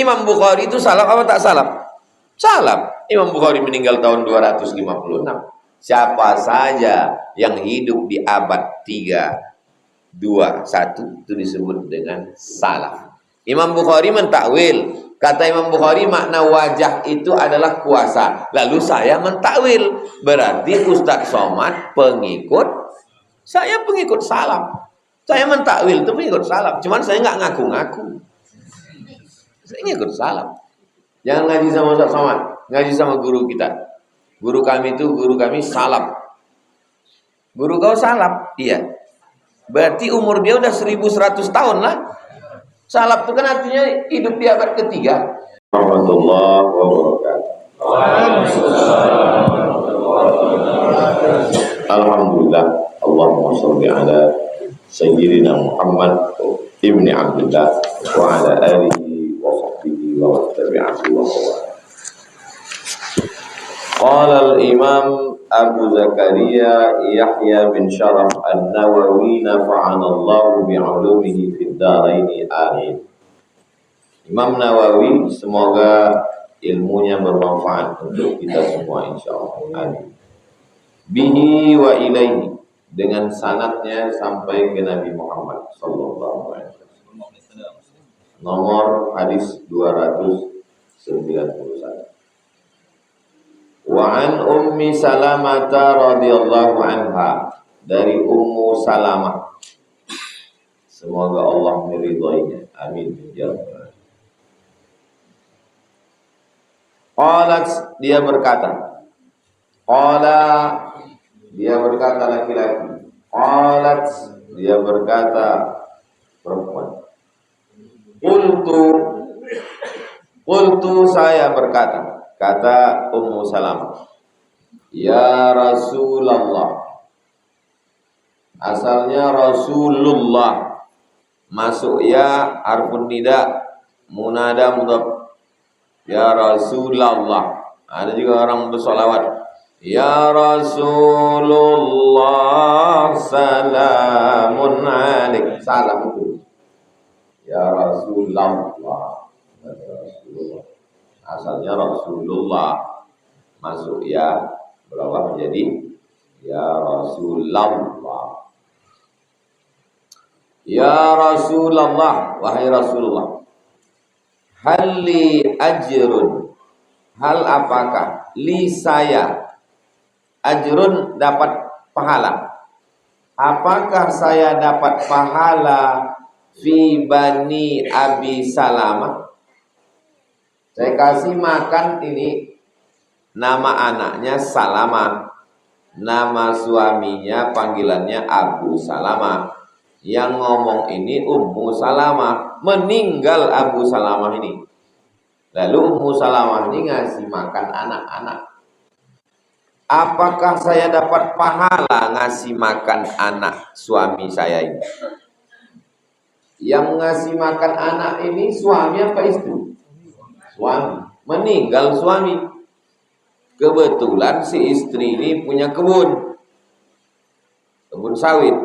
Imam Bukhari itu salaf apa tak salaf? Salaf. Imam Bukhari meninggal tahun 256. Siapa saja yang hidup di abad 3, 2, 1 itu disebut dengan salaf. Imam Bukhari mentakwil. Kata Imam Bukhari, makna wajah itu adalah kuasa. Lalu saya mentakwil. Berarti Ustaz Somad pengikut, saya pengikut salaf. Saya mentakwil itu pengikut salaf. Cuman saya nggak ngaku-ngaku. Saya ngikut salaf. Jangan ngaji sama Ustaz Somad, ngaji sama guru kita. Guru kami salaf. Guru kau salaf? Iya. Berarti umur dia udah 1100 tahun lah. Salaf itu kan artinya hidup di abad ketiga. Warahmatullahi wabarakatuh. Alhamdulillah. Allahumma sholli ala Sayyidina Muhammad ibni Abdullah wa ala alihi wa sahbihi wa tabi'ahu wa qawwala. Qala al-imam Abu Zakaria Yahya bin Sharaf An-Nawawi nafa'anallahu bi'ulumihi fid dharaini amin. Imam Nawawi semoga ilmunya bermanfaat untuk kita semua insyaallah. Amin. Bihi wa ilaihi, dengan sanadnya sampai ke Nabi Muhammad sallallahu alaihi wasallam. Nomor hadis 291. Wa an Ummi Salamah radhiyallahu anha, dari Ummu Salamah, semoga Allah meridhoinya. Amin ya rabbal alamin. Qalat, dia berkata. Qala, dia berkata laki-laki. Qalat, dia berkata perempuan. Qultu, saya berkata. Kata Ummu Salamah, ya Rasulullah. Asalnya Rasulullah, masuk ya harfun nida, munada mudhaf. Ya Rasulullah. Ada juga orang bersolawat, ya Rasulullah salamun alaik. Salam itu ya Rasulullah. Asalnya Rasulullah, masuk ya, berubah menjadi ya Rasulullah. Ya Rasulullah, wahai Rasulullah, hal li ajrun, hal apakah li saya, ajrun dapat pahala, apakah saya dapat pahala fi bani Abi Salamah? Saya kasih makan ini, nama anaknya Salamah, nama suaminya panggilannya Abu Salamah. Yang ngomong ini Ummu Salamah, meninggal Abu Salamah ini. Lalu Ummu Salamah ini ngasih makan anak-anak. Apakah saya dapat pahala ngasih makan anak suami saya ini? Yang ngasih makan anak ini suami apa istri? Suami, meninggal suami. Kebetulan si istri ini punya kebun sawit.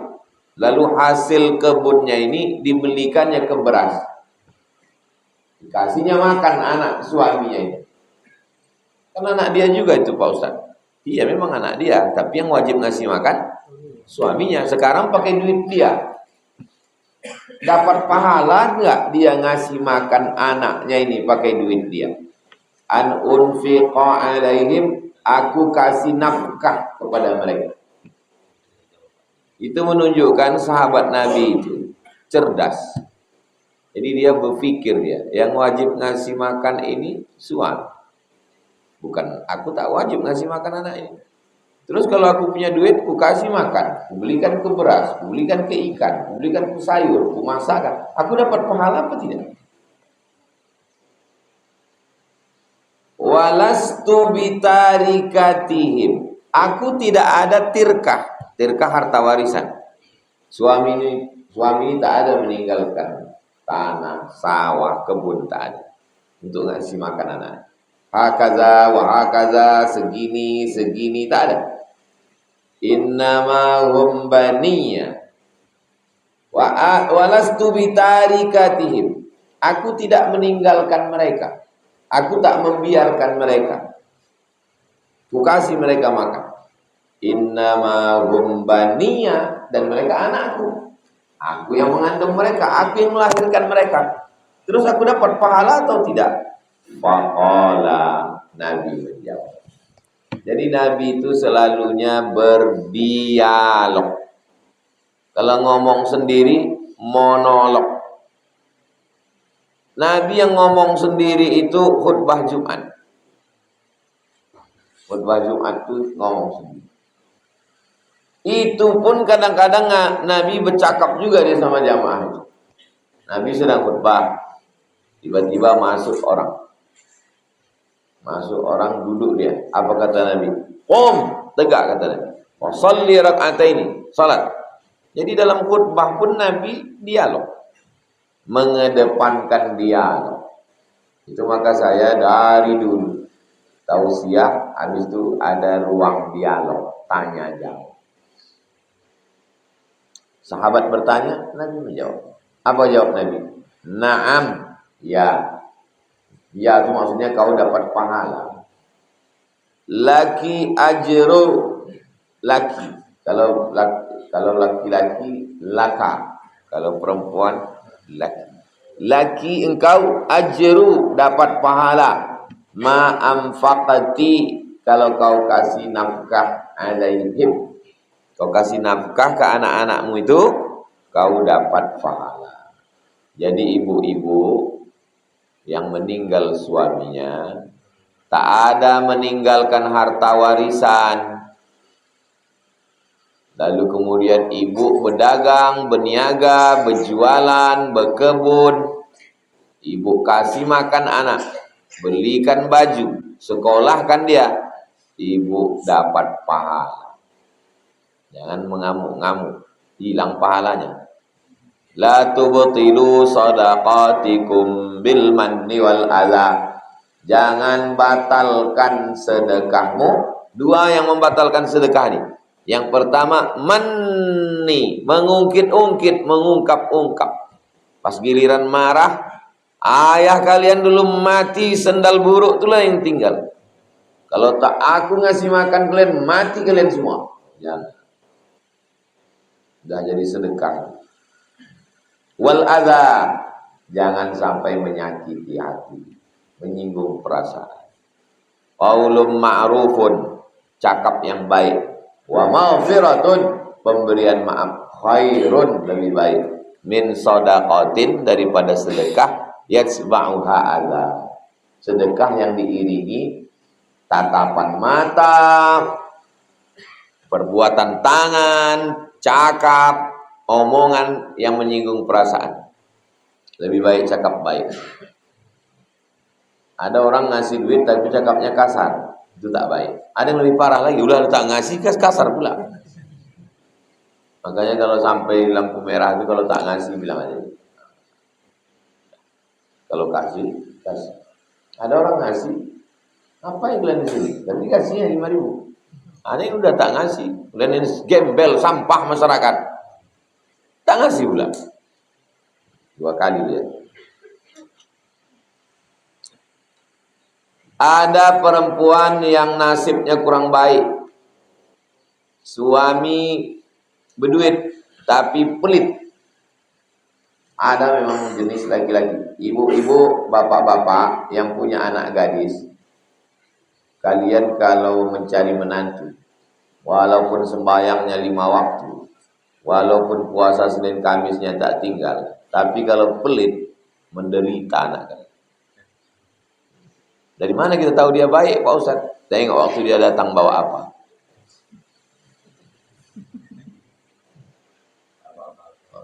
Lalu hasil kebunnya ini dibelikannya ke beras, dikasihnya makan anak suaminya ini. Kan anak dia juga itu Pak Ustaz. Iya memang anak dia, tapi yang wajib ngasih makan suaminya. Sekarang pakai duit dia. Dapat pahala enggak dia ngasih makan anaknya ini pakai duit dia? An unfiqa alaihim, aku kasih nafkah kepada mereka. Itu menunjukkan sahabat Nabi itu cerdas. Jadi dia berpikir, dia yang wajib ngasih makan ini suami. Bukan, aku tak wajib ngasih makan anak ini. Terus kalau aku punya duit, aku kasih makan, aku belikan ke beras, aku belikan ke ikan, aku belikan ke sayur, aku masakkan. Aku dapat pahala apa tidak? Walastu bitarikatihim, aku tidak ada tirkah harta warisan. Suami ini tak ada meninggalkan tanah, sawah, kebun, tak ada untuk ngasih makan anak. Hakaza wa hakaza, segini tak ada. Innama hum baniya wa walastu bitarikatihim, Aku tidak meninggalkan mereka. Aku tak membiarkan mereka. Ku kasih mereka makan. Innama hum baniya, dan mereka anakku. Aku yang mengandung mereka, aku yang melahirkan mereka. Terus aku dapat pahala atau tidak? Faqala, Nabi menjawab. Jadi Nabi itu selalunya berdialog. Kalau ngomong sendiri, monolog. Nabi yang ngomong sendiri itu khutbah Jumat. Khutbah Jumat itu ngomong sendiri. Itu pun kadang-kadang Nabi bercakap juga dia sama jamaah itu. Nabi sedang khutbah, tiba-tiba masuk orang. Masuk orang, duduk dia. Apa kata Nabi? Qum, tegak kata Nabi. Wa shalli rak'ataini, salat. Jadi dalam khutbah pun Nabi dialog. Mengedepankan dialog. Itu maka saya dari dulu tausiah, habis itu ada ruang dialog, tanya jawab. Sahabat bertanya, Nabi menjawab. Apa jawab Nabi? Naam, ya. Ya itu maksudnya kau dapat pahala. Laki ajru, laki. Kalau laki-laki laka. Kalau perempuan laki. Laki engkau ajru, dapat pahala. Ma anfaqati, kalau kau kasih nafkah alaihim. Kau kasih nafkah ke anak-anakmu itu, kau dapat pahala. Jadi ibu-ibu yang meninggal suaminya, tak ada meninggalkan harta warisan. Lalu kemudian ibu berdagang, berniaga, berjualan, berkebun. Ibu kasih makan anak, belikan baju, sekolahkan dia. Ibu dapat pahala. Jangan mengamuk-ngamuk, hilang pahalanya. La tubtilu sadaqatikum bil manni wal adha. Jangan batalkan sedekahmu. Dua yang membatalkan sedekah ini. Yang pertama, manni, mengungkit-ungkit, mengungkap-ungkap. Pas giliran marah, ayah kalian dulu mati, sendal buruk itulah yang tinggal. Kalau tak aku ngasih makan kalian, mati kalian semua. Jangan. Sudah jadi sedekah. Wal adha, jangan sampai menyakiti hati, menyinggung perasaan. Qaulun ma'rufun, cakap yang baik. Wa maghfiratun, pemberian maaf. Khairun, lebih baik. Min shadaqatin, daripada sedekah. Yatsba'uha adha, sedekah yang diiringi tatapan mata, perbuatan tangan, cakap, omongan yang menyinggung perasaan. Lebih baik cakap baik. Ada orang ngasih duit tapi cakapnya kasar, itu tak baik. Ada yang lebih parah lagi, udah tak ngasih kasar pula. Makanya kalau sampai lampu merah itu, kalau tak ngasih bilang aja. Kalau kasih. Ada orang ngasih, apa yang kalian di sini? Tapi kasihnya 5.000. Ada yang udah tak ngasih, kalian ini gembel, sampah masyarakat. Tak ngasih pula. 2 kali dia. Ada perempuan yang nasibnya kurang baik. Suami berduit tapi pelit. Ada memang jenis laki-laki. Ibu-ibu, bapak-bapak yang punya anak gadis. Kalian kalau mencari menantu, walaupun sembahyangnya 5 waktu, walaupun puasa Senin Kamisnya tak tinggal, tapi kalau pelit, menderita anak kalian. Dari mana kita tahu dia baik, Pak Ustaz? Tengok waktu dia datang bawa apa.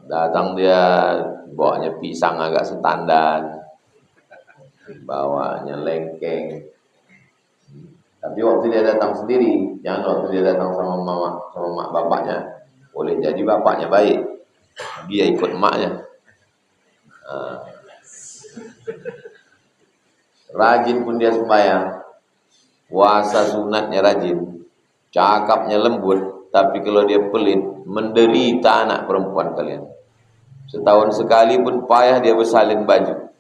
Datang dia bawanya pisang agak setandan, bawanya lengkeng. Tapi waktu dia datang sendiri, jangan waktu dia datang sama mama, sama mak bapaknya. Boleh jadi bapaknya baik, dia ikut emaknya. Rajin pun dia sembahyang, puasa sunatnya rajin, cakapnya lembut, tapi kalau dia pelit, menderita anak perempuan kalian. Setahun sekali pun payah dia bersalin baju.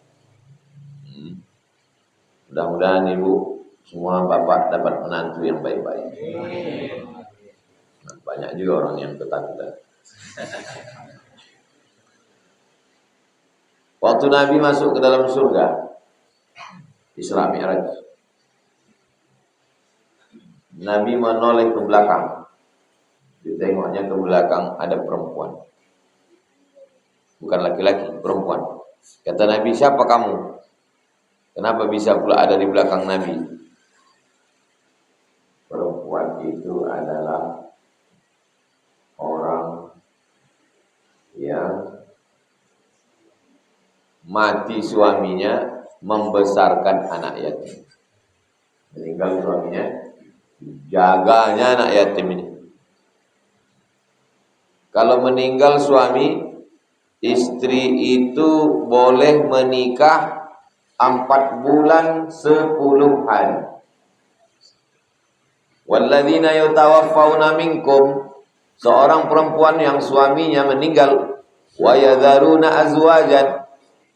Mudah-mudahan ibu semua bapak dapat menantu yang baik-baik. Nah, banyak juga orang yang ketakutan. Waktu Nabi masuk ke dalam surga, Isra Mi'raj, Nabi menoleh ke belakang. Ditengoknya ke belakang ada perempuan. Bukan laki-laki, perempuan. Kata Nabi, siapa kamu? Kenapa bisa pula ada di belakang Nabi? Perempuan itu adalah orang yang mati suaminya membesarkan anak yatim. Meninggal suaminya, jaganya anak yatim ini. Kalau meninggal suami, istri itu boleh menikah 4 bulan 10 hari. Walladzina yatawaffawna minkum, seorang perempuan yang suaminya meninggal, wa yadharuna azwajan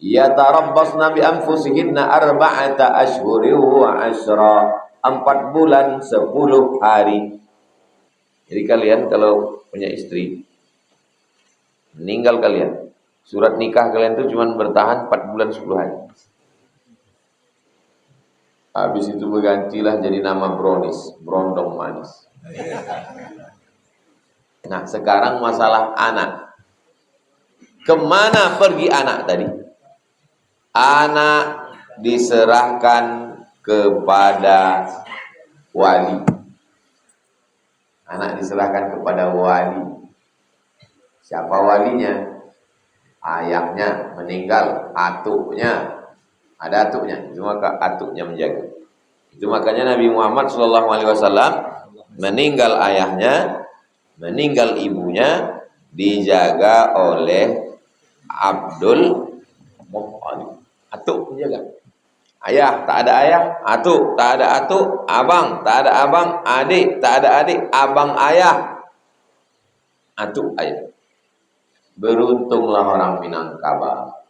yatarabbasna bi anfusihinna arba'ata ashhurin wa 'ashra, 4 bulan 10 hari. Jadi kalian kalau punya istri meninggal kalian, surat nikah kalian itu cuma bertahan 4 bulan 10 hari. Habis itu bergantilah jadi nama Bronis, Brondong Manis. Nah, sekarang masalah anak. Kemana pergi anak tadi? Anak diserahkan kepada wali. Anak diserahkan kepada wali. Siapa walinya? Ayahnya meninggal, atuknya. Ada atuknya, itu maka atuknya menjaga. Itu makanya Nabi Muhammad SAW meninggal ayahnya, meninggal ibunya, dijaga oleh Abdul Muttalib. Atuk menjaga. Ayah, tak ada ayah, atuk, tak ada atuk, abang, tak ada abang, adik, tak ada adik, abang ayah, atuk ayah. Beruntunglah orang Minangkabau.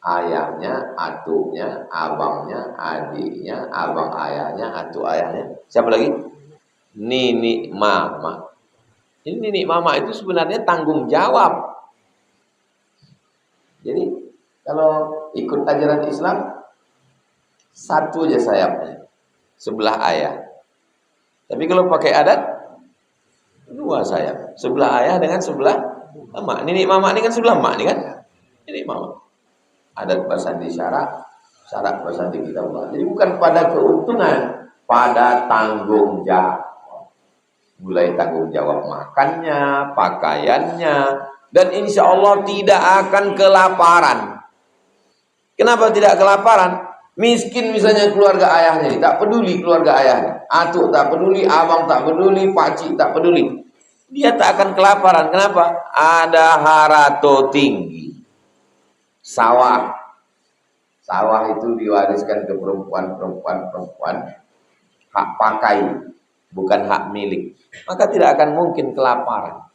Ayahnya, atuknya, abangnya, adiknya, abang ayahnya, atuk ayahnya. Siapa lagi? Nini mama. Ini nini mama itu sebenarnya tanggung jawab. Jadi kalau ikut ajaran Islam, satu aja sayapnya, sebelah ayah. Tapi kalau pakai adat, 2 sayap. Sebelah ayah dengan sebelah mama. Nini mama ini kan sebelah mak ini kan? Nini mama. Adat bersandi syarak, syarak bersandi kitabullah. Jadi bukan pada keuntungan, pada tanggung jawab. Mulai tanggung jawab makannya, pakaiannya, dan insya Allah tidak akan kelaparan. Kenapa tidak kelaparan? Miskin misalnya keluarga ayahnya, tak peduli keluarga ayahnya. Atuk tak peduli, abang tak peduli, pakcik tak peduli. Dia tak akan kelaparan. Kenapa? Ada harato tinggi. Sawah itu diwariskan ke perempuan, hak pakai, bukan hak milik. Maka tidak akan mungkin kelaparan.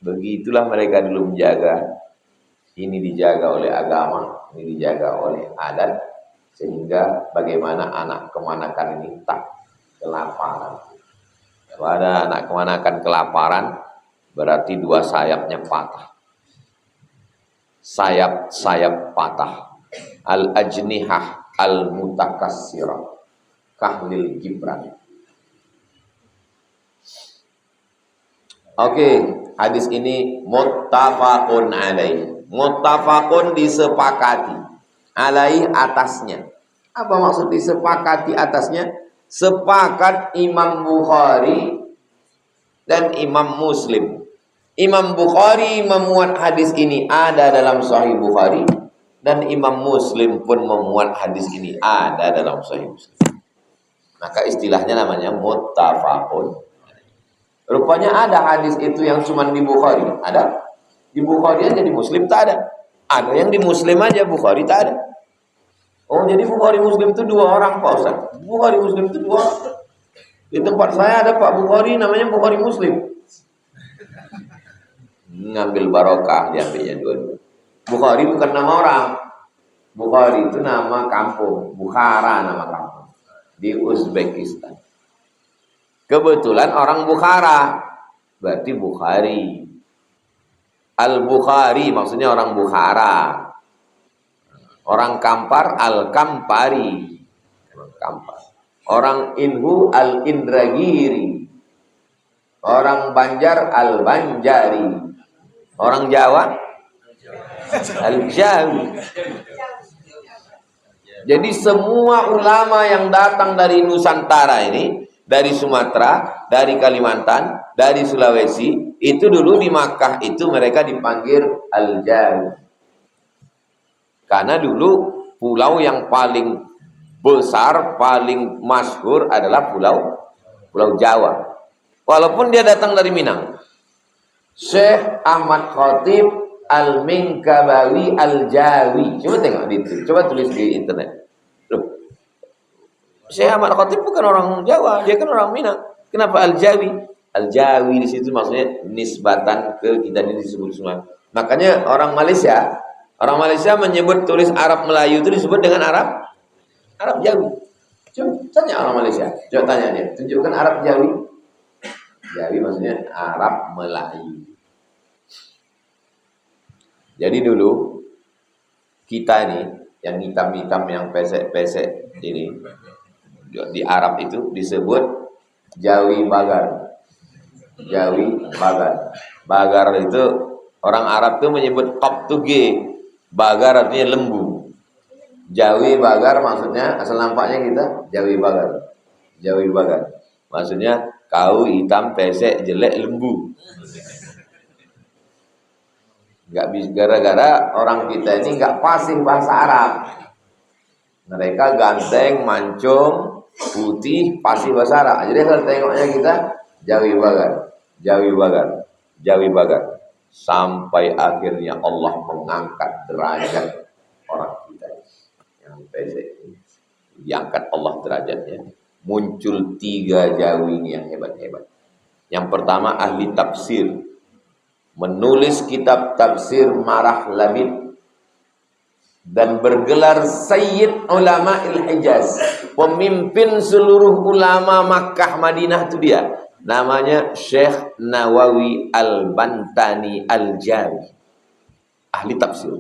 Begitulah mereka dulu menjaga. Ini dijaga oleh agama, ini dijaga oleh adat, sehingga bagaimana anak kemanakan ini tak kelaparan. Kalau ada anak kemanakan kelaparan, berarti 2 sayapnya patah. Sayap-sayap patah. Al-ajnihah al-mutakassirah kahlil gibran. Oke, hadis ini muttafaqun alaih. Muttafaqun disepakati. Alaih atasnya. Apa maksud disepakati atasnya? Sepakat Imam Bukhari dan Imam Muslim. Imam Bukhari memuat hadis ini ada dalam Sahih Bukhari, dan Imam Muslim pun memuat hadis ini ada dalam Sahih Muslim. Maka istilahnya namanya muttafaqun. Rupanya ada hadis itu yang cuma di Bukhari, ada di Bukhari aja, di Muslim tak ada. Ada yang di Muslim aja, Bukhari tak ada. Oh, jadi Bukhari Muslim itu 2 orang Pak Ustaz. Bukhari Muslim itu 2 orang. Di tempat saya ada Pak Bukhari namanya Bukhari Muslim. Ngambil barokah, diambilnya 2-2. Bukhari bukan nama orang. Bukhari itu nama kampung, Bukhara nama kampung di Uzbekistan. Kebetulan orang Bukhara, berarti Bukhari. Al-Bukhari maksudnya orang Bukhara. Orang Kampar Al-Kampari. Kampar. Orang Inhu Al-Indragiri. Orang Banjar Al-Banjari. Orang Jawa Al-Jawi. Jadi semua ulama yang datang dari Nusantara ini, dari Sumatera, dari Kalimantan, dari Sulawesi, itu dulu di Makkah itu mereka dipanggil Al-Jawi. Karena dulu pulau yang paling besar, paling masyhur adalah Pulau Jawa. Walaupun dia datang dari Minang. Syekh Ahmad Khatib Al-Minkabawi Al-Jawi. Coba tengok di itu. Coba tulis di internet. Loh. Syekh Ahmad Khatib bukan orang Jawa, dia kan orang Minang. Kenapa Al-Jawi? Al-Jawi di situ maksudnya nisbatan ke kita ini disebut semua. Makanya orang Malaysia menyebut tulis Arab Melayu itu disebut dengan Arab Jawi. Coba tanya orang Malaysia. Coba tanya dia, tunjukkan Arab Jawi. Jawi maksudnya Arab Melayu. Jadi dulu kita ini yang hitam-hitam yang pesek-pesek ini di Arab itu disebut Jawi Bagar. Jawi Bagar. Bagar itu orang Arab itu menyebut top to G. Bagar artinya lembu. Jawi Bagar maksudnya asal nampaknya kita Jawi Bagar. Jawi Bagar. Maksudnya kau hitam pesek jelek lembu. Nggak bisa, gara-gara orang kita ini nggak fasih bahasa Arab. Mereka ganteng, mancung, putih, fasih bahasa Arab. Jadi kalau tengoknya kita Jawi Bagar, Jawi Bagar, Jawi Bagar. Sampai akhirnya Allah mengangkat derajat orang kita yang pesek ini. Diangkat Allah derajatnya. Muncul 3 Jawi ini yang hebat-hebat. Yang pertama ahli tafsir. Menulis kitab tafsir Marah Labid dan bergelar Sayyid Ulama Il-Hijaz, pemimpin seluruh ulama Makkah Madinah itu dia. Namanya Syekh Nawawi Al-Bantani Al-Jawi, ahli tafsir.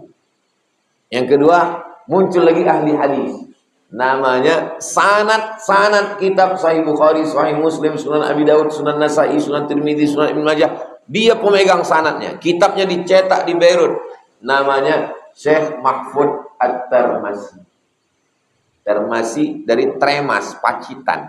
Yang kedua muncul lagi ahli hadis, namanya sanad kitab Sahih Bukhari, Sahih Muslim, Sunan Abi Daud, Sunan Nasai, Sunan Tirmidzi, Sunan Ibnu Majah. Dia pemegang sanadnya. Kitabnya dicetak di Beirut. Namanya Syekh Mahfud At-Tirmasi. Tirmasi dari Tremas, Pacitan.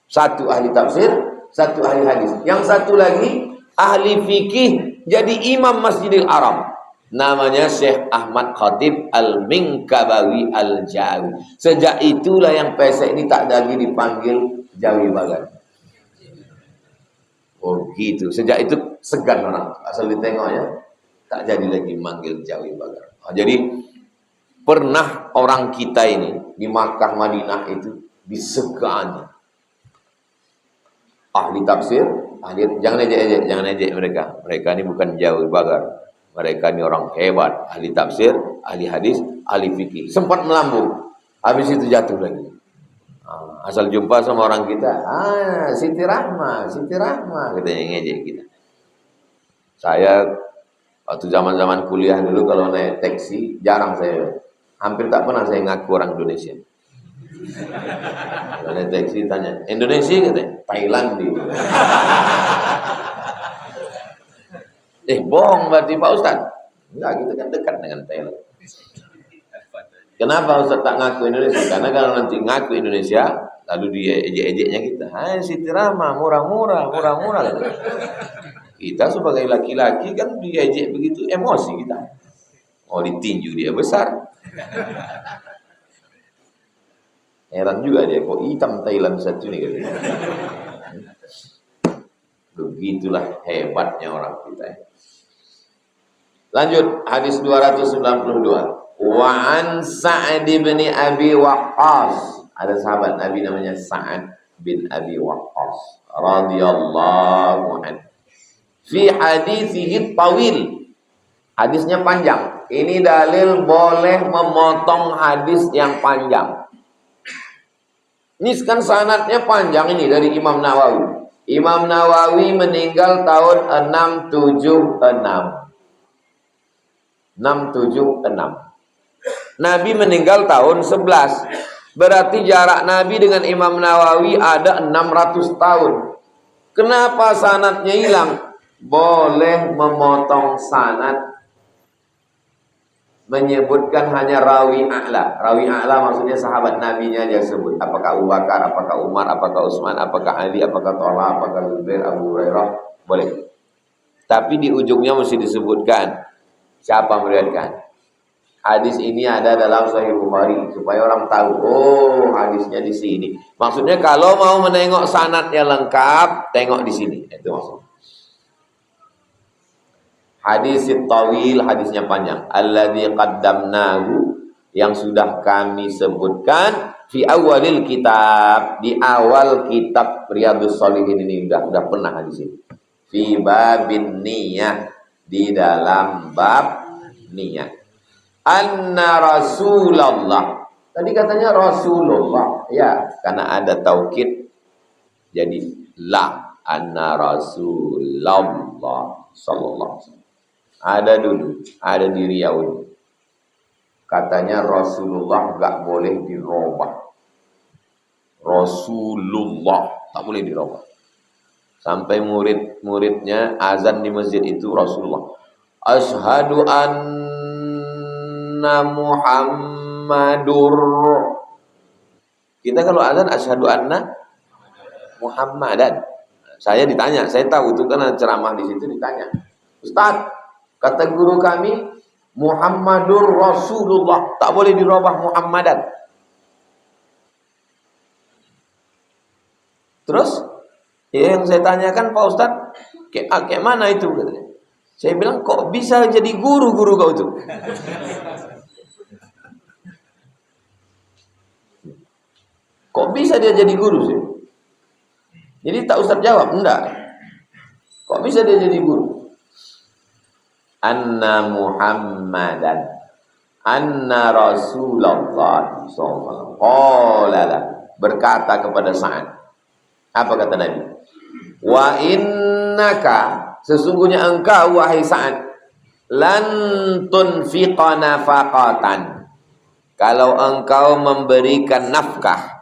Satu ahli tafsir, satu ahli hadis. Yang satu lagi ahli fikih, jadi imam Masjidil Haram. Namanya Syekh Ahmad Khatib Al-Minkabawi Al-Jawi. Sejak itulah yang pesek ini tak lagi dipanggil Jawi Bagar. Oh gitu. Sejak itu segan orang. Asal ditengoknya tak jadi lagi manggil Jawi Bagar. Jadi pernah orang kita ini di Makkah Madinah itu disegani. Ahli tafsir, jangan ejek mereka. Mereka ini bukan Jawi Bagar. Mereka ini orang hebat, ahli tafsir, ahli hadis, ahli fikih. Sempat melambung, habis itu jatuh lagi. Asal jumpa sama orang kita, Siti Rahma, katanya ngejek kita. Saya waktu zaman kuliah dulu kalau naik taksi jarang hampir tak pernah saya ngaku orang Indonesia. Kalau naik taksi tanya, Indonesia katanya, Thailand gitu. Bohong berarti Pak Ustadz. Enggak, kita kan dekat dengan Thailand. Kenapa Ustadz tak ngaku Indonesia? Karena kalau nanti ngaku Indonesia, lalu dia ejek-ejeknya kita. Siti Rahma, murah-murah. Kita sebagai laki-laki kan diejek begitu, emosi kita. Oh, ditinju dia besar. Heran juga dia, kok hitam Thailand satu ini. Begitulah hebatnya orang kita. Lanjut, hadis 292. Wa an Sa'ad bin Abi Waqqas. Ada sahabat Nabi namanya Sa'ad bin Abi Waqqas radhiyallahu anhu. Fi hadithihi tawil. Hadisnya panjang. Ini dalil boleh memotong hadis yang panjang. Ini kan sanadnya panjang ini dari Imam Nawawi. Imam Nawawi meninggal tahun 676. 676. Nabi meninggal tahun 11. Berarti jarak Nabi dengan Imam Nawawi ada 600 tahun. Kenapa sanadnya hilang? Boleh memotong sanad, menyebutkan hanya rawi a'la. Rawi a'la maksudnya sahabat Nabi-nya dia sebut. Apakah Abu Bakar, apakah Umar, apakah Utsman, apakah Ali, apakah Thalha, apakah Zubair, Abu Hurairah. Boleh. Tapi di ujungnya mesti disebutkan siapa meriwayatkan. Hadis ini ada dalam Sahih Bukhari supaya orang tahu, oh hadisnya di sini. Maksudnya kalau mau menengok sanadnya lengkap, tengok di sini. Itu maksudnya. Hadis tawil, hadisnya panjang. Alladzi qaddamnahu, yang sudah kami sebutkan fi awalil kitab, di awal kitab Riyadhus Shalihin ini sudah pernah hadis ini. Fi babin niyah, di dalam bab niyah. Anna Rasulullah. Tadi katanya Rasulullah, ya, karena ada taukid jadi la. Anna Rasulullah sallallahu alaihi wasallam. Ada dulu, ada di Riau. Katanya Rasulullah enggak boleh dirubah. Rasulullah tak boleh dirubah. Sampai murid-muridnya azan di masjid itu Rasulullah. Asyhadu anna Muhammadur. Kita kalau azan asyhadu anna Muhammadan. Saya ditanya, saya tahu itu karena ceramah di situ ditanya. Ustaz, kata guru kami Muhammadur Rasulullah, tak boleh dirubah Muhammadan. Terus yang saya tanyakan, Pak Ustaz, kayak mana itu katanya. Saya bilang, kok bisa jadi guru-guru kau itu? Kok bisa dia jadi guru sih? Jadi tak Ustaz jawab, enggak. Kok bisa dia jadi guru? Anna Muhammadan, anna Rasulullah sallallahu alaihi wasallam berkata kepada Sa'ad. Apa kata Nabi? Wa innaka, sesungguhnya engkau wahai Sa'ad, lan tunfiqa nafaqatan. Kalau engkau memberikan nafkah,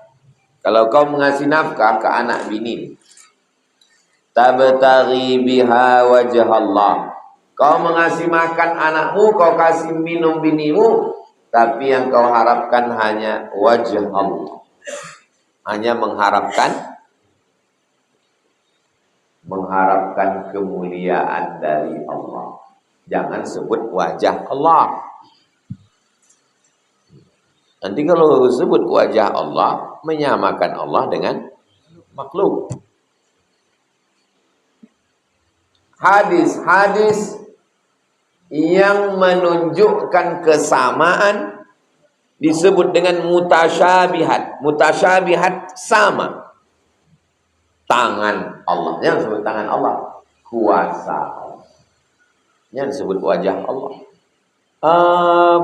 kalau kau mengasih nafkah ke anak bini, tabtaghi biha wajh Allah. Kau mengasih makan anakmu, kau kasih minum binimu, tapi yang kau harapkan hanya wajah Allah. Hanya mengharapkan kemuliaan dari Allah. Jangan sebut wajah Allah. Nanti kalau sebut wajah Allah, menyamakan Allah dengan makhluk. Hadis-hadis yang menunjukkan kesamaan disebut dengan mutasyabihat. Mutasyabihat sama. Tangan Allah, yang disebut tangan Allah. Kuasa Allah, yang disebut wajah Allah.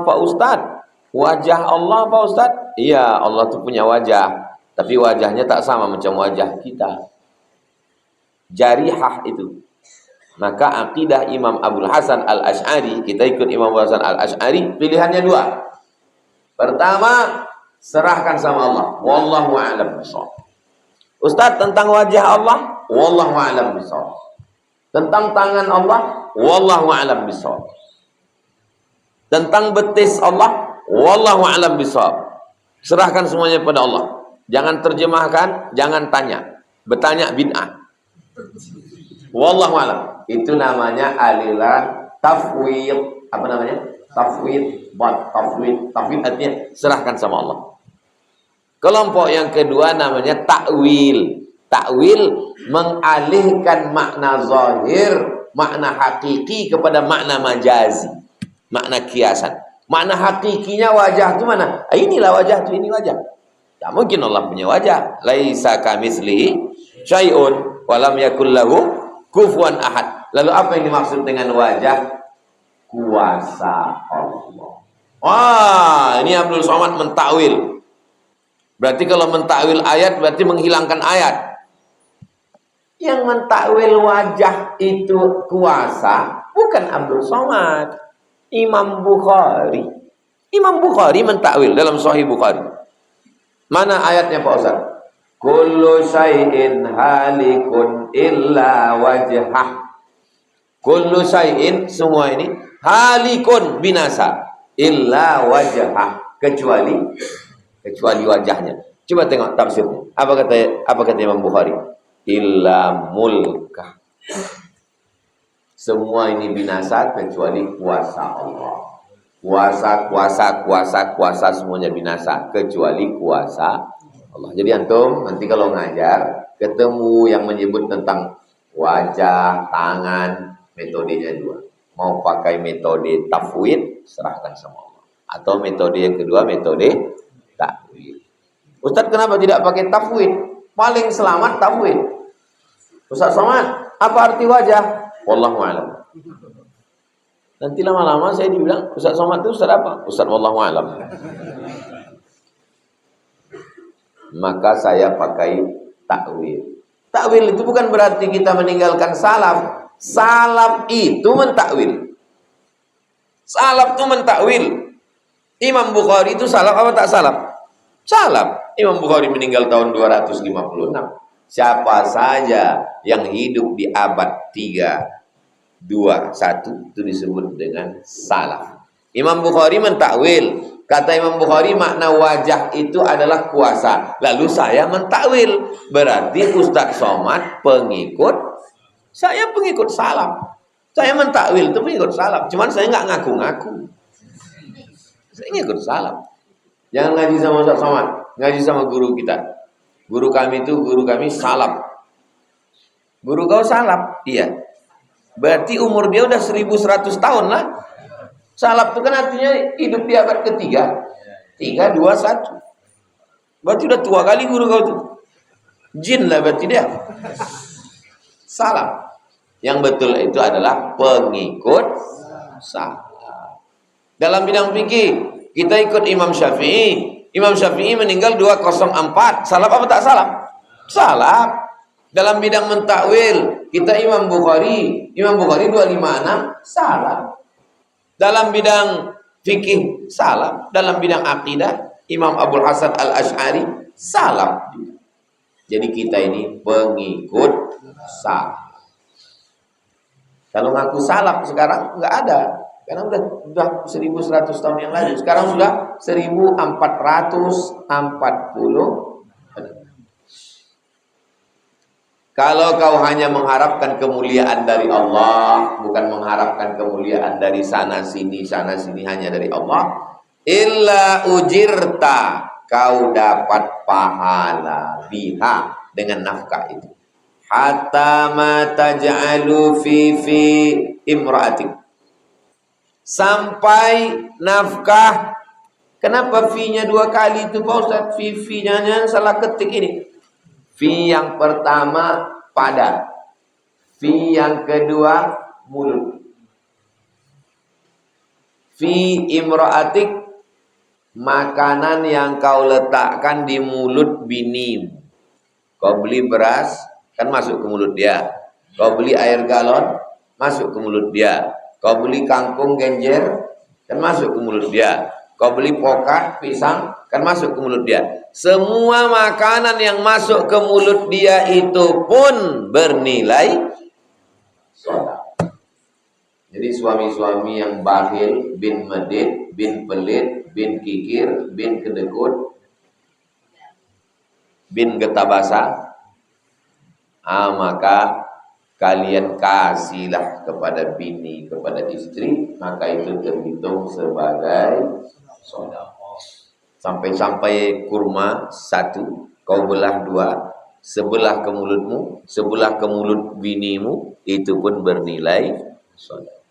Pak Ustadz, wajah Allah Pak Ustadz? Iya, Allah itu punya wajah, tapi wajahnya tak sama macam wajah kita. Jarihah itu. Maka akidah Imam Abul Hasan Al-Asy'ari, kita ikut Imam Abul Hasan Al-Asy'ari, pilihannya dua. Pertama, serahkan sama Allah. Wallahu a'lam bishawab. Ustaz, tentang wajah Allah, wallahu a'lam bishawab. Tentang tangan Allah, wallahu a'lam bishawab. Tentang betis Allah, wallahu a'lam bishawab. Serahkan semuanya pada Allah. Jangan terjemahkan, jangan tanya. Bertanya bid'ah. Wallahu a'lam. Itu namanya aliran tafwid. Apa namanya? Tafwid. Tafwid artinya serahkan sama Allah. Kelompok yang kedua namanya takwil. Takwil mengalihkan makna zahir, makna hakiki kepada makna majazi, makna kiasan. Makna hakikinya wajah itu mana? Inilah wajah itu, ini wajah. Tak mungkin Allah punya wajah. Laisa kamitslihi syai'un wa lam yakul lahu kufuwan ahad. Lalu apa yang dimaksud dengan wajah? kuasa Allah. Wah, ini Abdul Somad mentakwil. Berarti kalau mentakwil ayat berarti menghilangkan ayat. Yang mentakwil wajah itu kuasa bukan Abdul Somad, Imam Bukhari. Imam Bukhari mentakwil dalam Sahih Bukhari. Mana ayatnya Pak Ustaz? Kullu syai'in halikun illa wajhah. Kullu syai'in, semua ini halikun, binasa, illa wajhah, kecuali wajahnya. Coba tengok tafsirnya. Apa kata Imam Bukhari? Illa mulkah. Semua ini binasa kecuali kuasa Allah. Kuasa semuanya binasa kecuali kuasa Allah. Jadi antum nanti kalau ngajar ketemu yang menyebut tentang wajah, tangan, metodenya dua. Mau pakai metode tafwid, serahkan sama Allah. Atau metode yang kedua, metode takwil. Ustaz kenapa tidak pakai tafwid? Paling selamat tafwid. Ustaz Somad, apa arti wajah? Wallahu a'lam. Nanti lama-lama saya dibilang, Ustaz Somad itu Ustaz apa? Ustaz wallahu a'lam. Maka saya pakai takwil. Takwil itu bukan berarti kita meninggalkan salaf. Salaf itu mentakwil. Salaf itu mentakwil. Imam Bukhari itu salaf apa tak salaf? Salaf. Imam Bukhari meninggal tahun 256. Siapa saja yang hidup di abad 3, 2, 1 itu disebut dengan salaf. Imam Bukhari mentakwil. Kata Imam Bukhari makna wajah itu adalah kuasa. Lalu saya mentakwil. Berarti Ustaz Somad pengikut. Saya pengikut salaf. Saya mentakwil itu pengikut salaf. Cuman saya nggak ngaku-ngaku. Saya ngikut salaf. Jangan ngaji sama Ustaz Somad. Ngaji sama guru kita. Guru kami salaf. Guru kau salaf? Iya. Berarti umur dia udah 1100 tahun lah. Salaf itu kan artinya hidup di abad ketiga. 3, 2, 1. Berarti udah tua kali guru kau tuh. Jin lah berarti dia. Salaf. Yang betul itu adalah pengikut salaf. Dalam bidang fikih, kita ikut Imam Syafi'i. Imam Syafi'i meninggal 204. Salaf apa tak salaf? Salaf. Dalam bidang mentakwil, kita Imam Bukhari. Imam Bukhari 256. Salaf. Dalam bidang fikih, salaf. Dalam bidang akidah, Imam Abul Hasan Al-Asy'ari, salaf. Jadi kita ini pengikut salaf. Kalau ngaku salaf sekarang nggak ada. Karena udah 1100 tahun yang lalu. Sekarang sudah 1440. Kalau kau hanya mengharapkan kemuliaan dari Allah, bukan mengharapkan kemuliaan dari sana sini hanya dari Allah, illa ujirta, kau dapat pahala biha, dengan nafkah itu. Hatta ma taj'alu fi imra'atik, sampai nafkah. Kenapa fi-nya 2 kali itu Pak Ustaz? Fi-nya salah ketik ini. Fi yang pertama pada, fi yang kedua mulut. Fi imra'atik, makanan yang kau letakkan di mulut binimu. Kau beli beras, kan masuk ke mulut dia. Kau beli air galon, masuk ke mulut dia. Kau beli kangkung genjer, kan masuk ke mulut dia. Kau beli pokat, pisang, kan masuk ke mulut dia. Semua makanan yang masuk ke mulut dia itu pun bernilai sedekah. Jadi suami-suami yang bakhil, bin medit, bin pelit, bin kikir, bin kedekut, bin getabasa, maka kalian kasihlah kepada bini, kepada istri, maka itu terhitung sebagai sedekah. Sampai-sampai kurma 1 kau belah 2, sebelah ke mulutmu, sebelah ke mulut binimu, itu pun bernilai sedekah.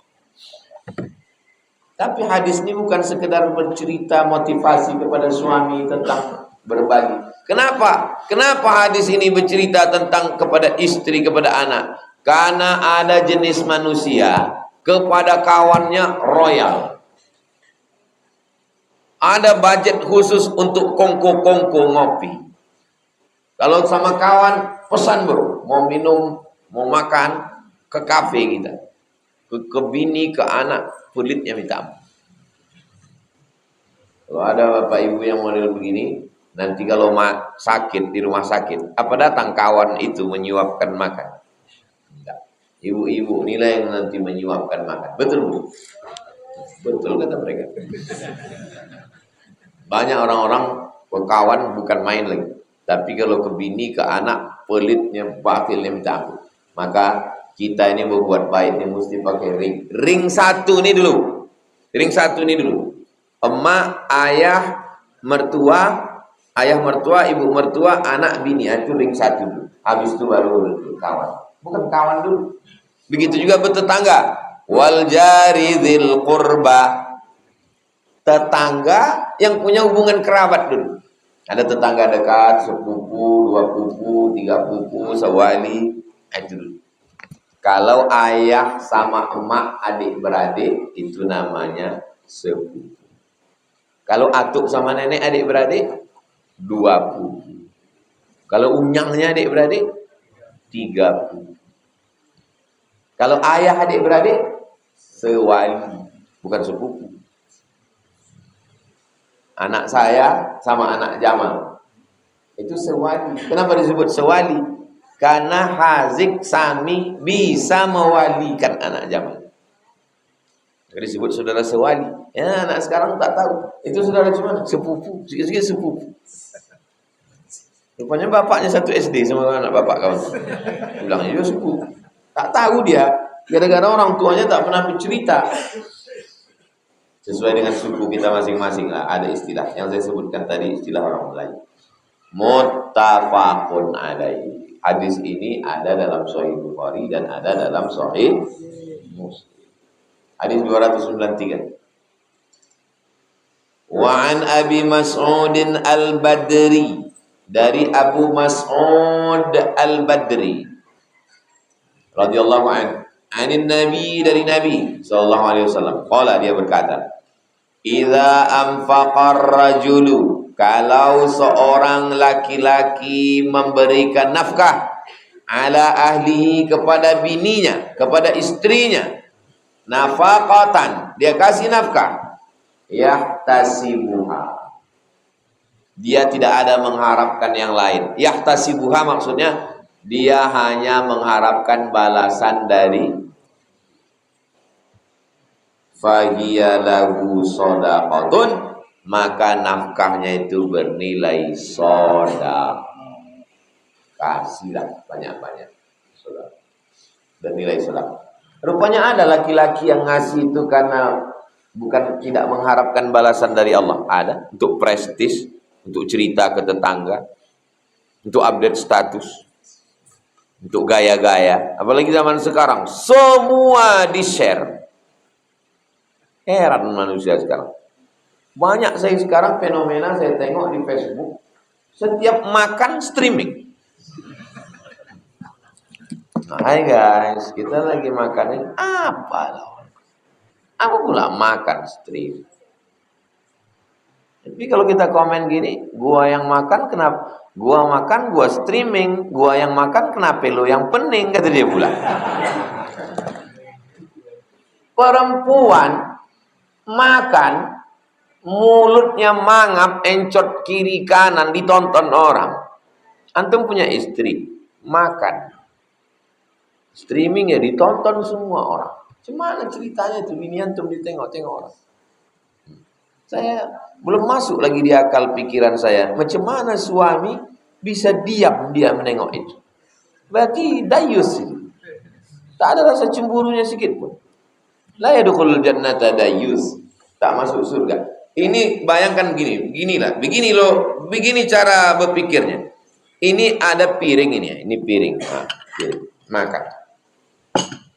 Tapi hadis ini bukan sekedar bercerita motivasi kepada suami tentang berbagi. Kenapa? Kenapa hadis ini bercerita tentang kepada istri, kepada anak? Karena ada jenis manusia kepada kawannya royal. Ada budget khusus untuk kongko-kongko ngopi. Kalau sama kawan pesan bro, mau minum, mau makan, ke kafe kita. Ke bini, ke anak, kulitnya minta ampun. Kalau ada bapak ibu yang model begini, nanti kalau sakit di rumah sakit, apa datang kawan itu menyuapkan makan? Enggak. Ibu-ibu inilah yang nanti menyuapkan makan. Betul bu? Betul kata mereka. Banyak orang-orang kawan bukan main lagi. Tapi kalau ke bini, ke anak, pelitnya, batilnya minta ampun. Maka kita ini berbuat baik ini mesti pakai ring. Ring satu ini dulu. Ring satu ini dulu. Emak, ayah, mertua, ibu mertua, anak, bini. Itu ring satu dulu. Habis itu baru kawan. Bukan kawan dulu. Begitu juga bertetangga. Wal jari dzil qurba. Tetangga yang punya hubungan kerabat dulu. Ada tetangga dekat, sepupu, 2 pupu, 3 pupu, sewali. Itu dulu. Kalau ayah sama emak adik beradik, itu namanya sepupu. Kalau atuk sama nenek adik beradik, 2 pupu. Kalau unyangnya adik beradik, 3 pupu. Kalau ayah adik beradik, sewali, bukan sepupu. Anak saya sama anak Jamal itu sewali. Kenapa disebut sewali? Karena Hazik Sami bisa mewalikan anak Jamal. Jadi disebut saudara sewali. Ya, anak sekarang tak tahu. Itu saudara cuma sepupu, sikit-sikit sepupu. Rupanya bapaknya satu SD sama anak bapak kawan. Bilangnya dia sepupu. Tak tahu dia. Gara-gara orang tuanya tak pernah bercerita. Sesuai dengan suku kita masing-masing lah. Ada istilah yang saya sebutkan tadi, istilah orang Melayu. Muttafaqun alaihi. Hadis ini ada dalam Sahih Bukhari dan ada dalam Sahih Muslim. Hadis 293. Wa an Abi Mas'ud al-Badri, dari Abu Mas'ud al-Badri radhiyallahu anhu, anin Nabi, dari Nabi sallallahu alaihi wasallam, qala, dia berkata, idza anfaqar rajulu, kalau seorang laki-laki memberikan nafkah, ala ahlihi, kepada bininya, kepada istrinya, nafaqatan, dia kasih nafkah, yahtasibuha, dia tidak ada mengharapkan yang lain. Yahtasibuha maksudnya dia hanya mengharapkan balasan dari, fahiya lahu shadaqatun, maka nafkahnya itu bernilai shadaqah. Kasihlah banyak-banyak shadaqah, bernilai shadaqah. Rupanya ada laki-laki yang ngasih itu karena bukan tidak mengharapkan balasan dari Allah. Ada, untuk prestis, untuk cerita ke tetangga, untuk update status, untuk gaya-gaya. Apalagi zaman sekarang semua di-share. Heran manusia sekarang. Banyak saya sekarang fenomena saya tengok di Facebook, setiap makan streaming. Hai guys, kita lagi makanin apa loh? Aku pula makan streaming. Tapi kalau kita komen gini, gua yang makan kenapa? Gua makan, gua streaming. Gua yang makan kenapa lo yang pening, kata dia pula. Perempuan makan, mulutnya mangap, encot kiri kanan, ditonton orang. Antum punya istri, makan, streaming ya ditonton semua orang. Gimana ceritanya tuh, bini antum ditengok-tengok orang. Saya belum masuk lagi di akal pikiran saya, macam mana suami bisa diam dia menengok itu. Berarti dayus itu. Tak ada rasa cemburunya sedikit pun. La yadkhulul jannata dayus, tak masuk surga. Ini bayangkan begini cara berpikirnya. Ini ada piring ini ya, ini piring. Nah, piring.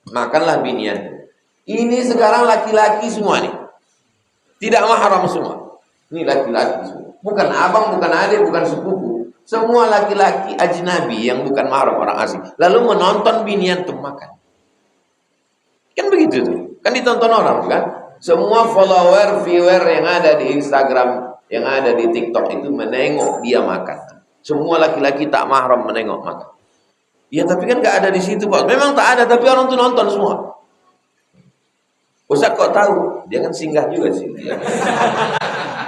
Makanlah binian. Ini sekarang laki-laki semua nih. Tidak mahram semua. Ini laki-laki semua. Bukan abang, bukan adik, bukan sepupu. Semua laki-laki ajnabi yang bukan mahram, orang asing. Lalu menonton binian tuh makan. Kan begitu tuh. Kan ditonton orang kan? Semua follower, viewer yang ada di Instagram, yang ada di TikTok itu menengok dia makan. Semua laki-laki tak mahram menengok makan. Ya tapi kan gak ada di situ Pak. Memang tak ada, tapi orang tuh nonton semua. Ustaz kok tahu? Dia kan singgah juga sih.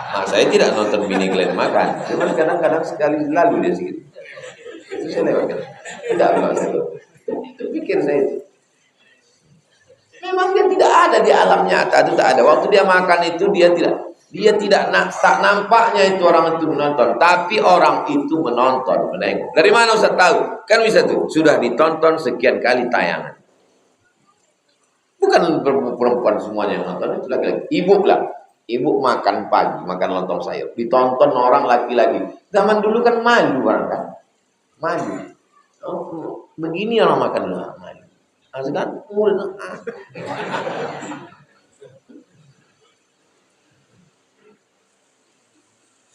Nah, saya tidak nonton bini Glenn makan. Cuman kadang-kadang sekali lalu dia segitu. Itu saya lewatkan. Tidak itu pikir saya itu. Memang dia tidak ada di alam nyata, itu tak ada. Waktu dia makan itu dia tidak tak nampaknya itu orang itu menonton, tapi orang itu menonton, menengok. Dari mana Ustaz tahu? Kan bisa tuh, sudah ditonton sekian kali tayangan. Bukan perempuan semuanya yang nonton, itu laki-laki. Ibu lah, ibu makan pagi, makan lontong sayur, ditonton orang laki-laki. Zaman dulu kan malu orang kan, malu. Oh, begini orang makan lah, malu. Kan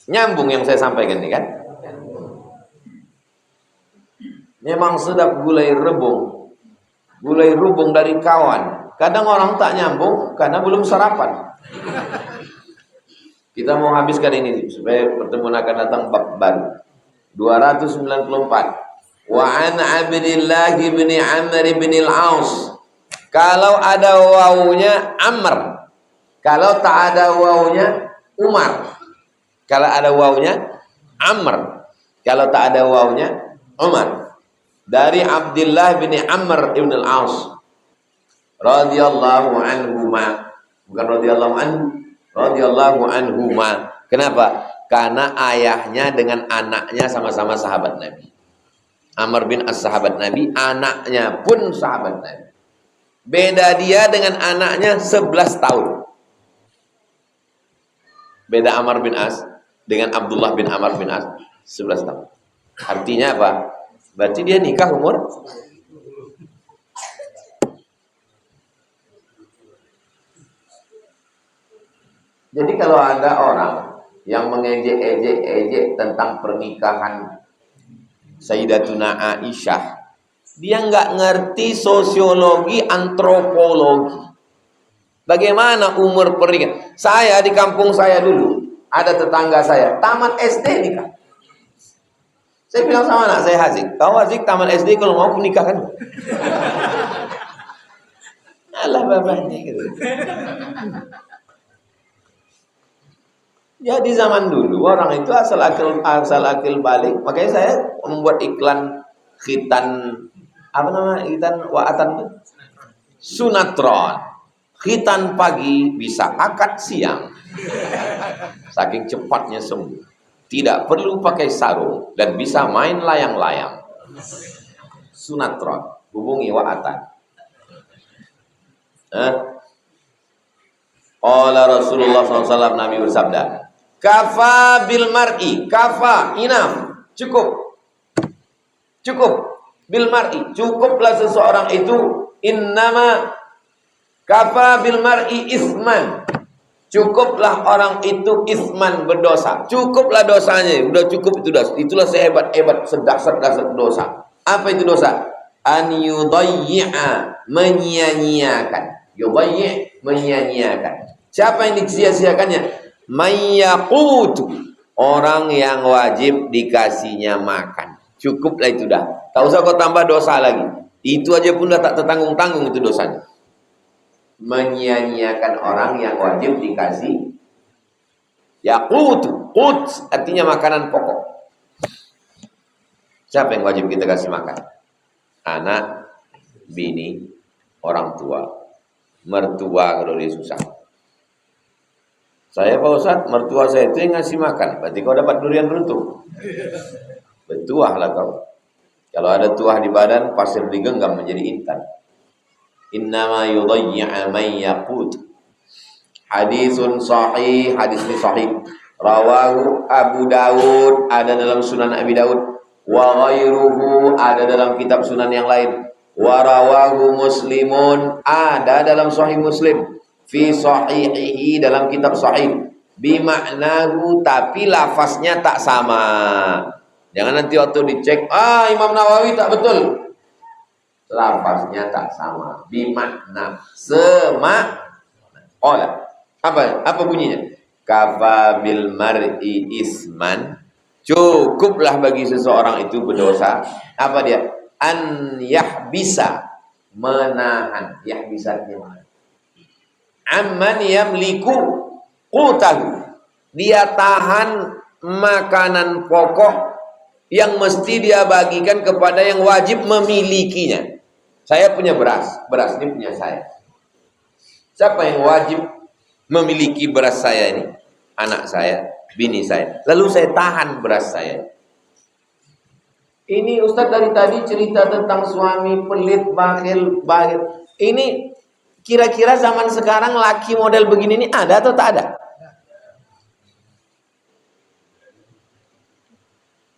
nyambung yang saya sampaikan ini kan. Memang sedap gulai rubung dari kawan. Kadang orang tak nyambung karena belum sarapan. Kita mau habiskan ini supaya pertemuan akan datang bab baru. 294. Wa an Abdillah bin Amr bin al-Aus. Kalau ada wawunya Amr. Kalau tak ada wawunya Umar. Kalau ada wawunya Amr. Kalau tak ada wawunya Umar. Dari Abdullah bin Amr ibn al-Aus radhiyallahu anhuma. Bukan radhiyallahu anhuma. Kenapa? Karena ayahnya dengan anaknya sama-sama sahabat Nabi. Amr bin As sahabat Nabi, anaknya pun sahabat Nabi. Beda dia dengan anaknya 11 tahun. Beda Amr bin As dengan Abdullah bin Amr bin As 11 tahun. Artinya apa? Berarti dia nikah umur Jadi kalau ada orang yang mengejek tentang pernikahan Sayyidatuna Aisyah, dia nggak ngerti sosiologi, antropologi. Bagaimana umur pernikahan? Saya di kampung saya dulu, ada tetangga saya, tamat SD nikah. Saya bilang sama anak saya, Hazik, kau Hazik tamat SD kalau mau menikahkan. Alah babanya gitu. Jadi zaman dulu orang itu asal akil balik. Makanya saya membuat iklan khitan, apa nama khitan wa'atan, sunatron. Khitan pagi bisa akad siang. Saking cepatnya sembuh. Tidak perlu pakai sarung dan bisa main layang-layang. Sunatron, hubungi wa'atan. Qala Rasulullah SAW, Nabi bersabda, kafa bil mar'i, kafa, enough, cukup bil mar'i, cukuplah seseorang itu, innama kafa bil mar'i isman, cukuplah orang itu isman, berdosa, cukuplah dosanya, udah cukup itu dosa. Itulah sehebat-hebat sedasar dosa. Apa itu dosa? An yudayyi'a, menyia-nyiakan. Yudayyi', menyia-nyiakan. Siapa yang disia-siakannya? Mayyaqutu, orang yang wajib dikasihnya makan. Cukuplah itu dah. Tak usah kau tambah dosa lagi. Itu aja pun dah tak tertanggung-tanggung itu dosanya. Menyia-nyiakan orang yang wajib dikasih. Yaqutu, qut artinya makanan pokok. Siapa yang wajib kita kasih makan? Anak, bini, orang tua, mertua kalau dia susah. Saya Pak Ustadz, mertua saya itu yang ngasih makan. Berarti kau dapat durian runtuh. Bertuah lah kau. Kalau ada tuah di badan, pasir digenggam menjadi intan. Innama yudayyi'a man yaqut. Hadisun sahih, hadis ini sahih. Rawahu Abu Dawud, ada dalam Sunan Abi Dawud. Wa ghairuhu, ada dalam kitab Sunan yang lain. Wa rawahu Muslimun, ada dalam Sahih Muslim. Fi sahihihi, dalam kitab sahih, bimaknahu, tapi lafaznya tak sama. Jangan nanti waktu dicek, Imam Nawawi tak betul. lafaznya tak sama, bimakna sama. Qala. Apa bunyinya? Kafa bil mar'i isman, cukuplah bagi seseorang itu berdosa. Apa dia? An yahbisa, menahan. Yahbisatnya mana? Amman yamliku qutahu, dia tahan makanan pokok yang mesti dia bagikan kepada yang wajib memilikinya. Saya punya beras ini punya saya. Siapa yang wajib memiliki beras saya ini? Anak saya, bini saya. Lalu saya tahan beras saya. Ini Ustadz dari tadi cerita tentang suami pelit, bakhil. Ini kira-kira zaman sekarang laki model begini ini ada atau tak ada?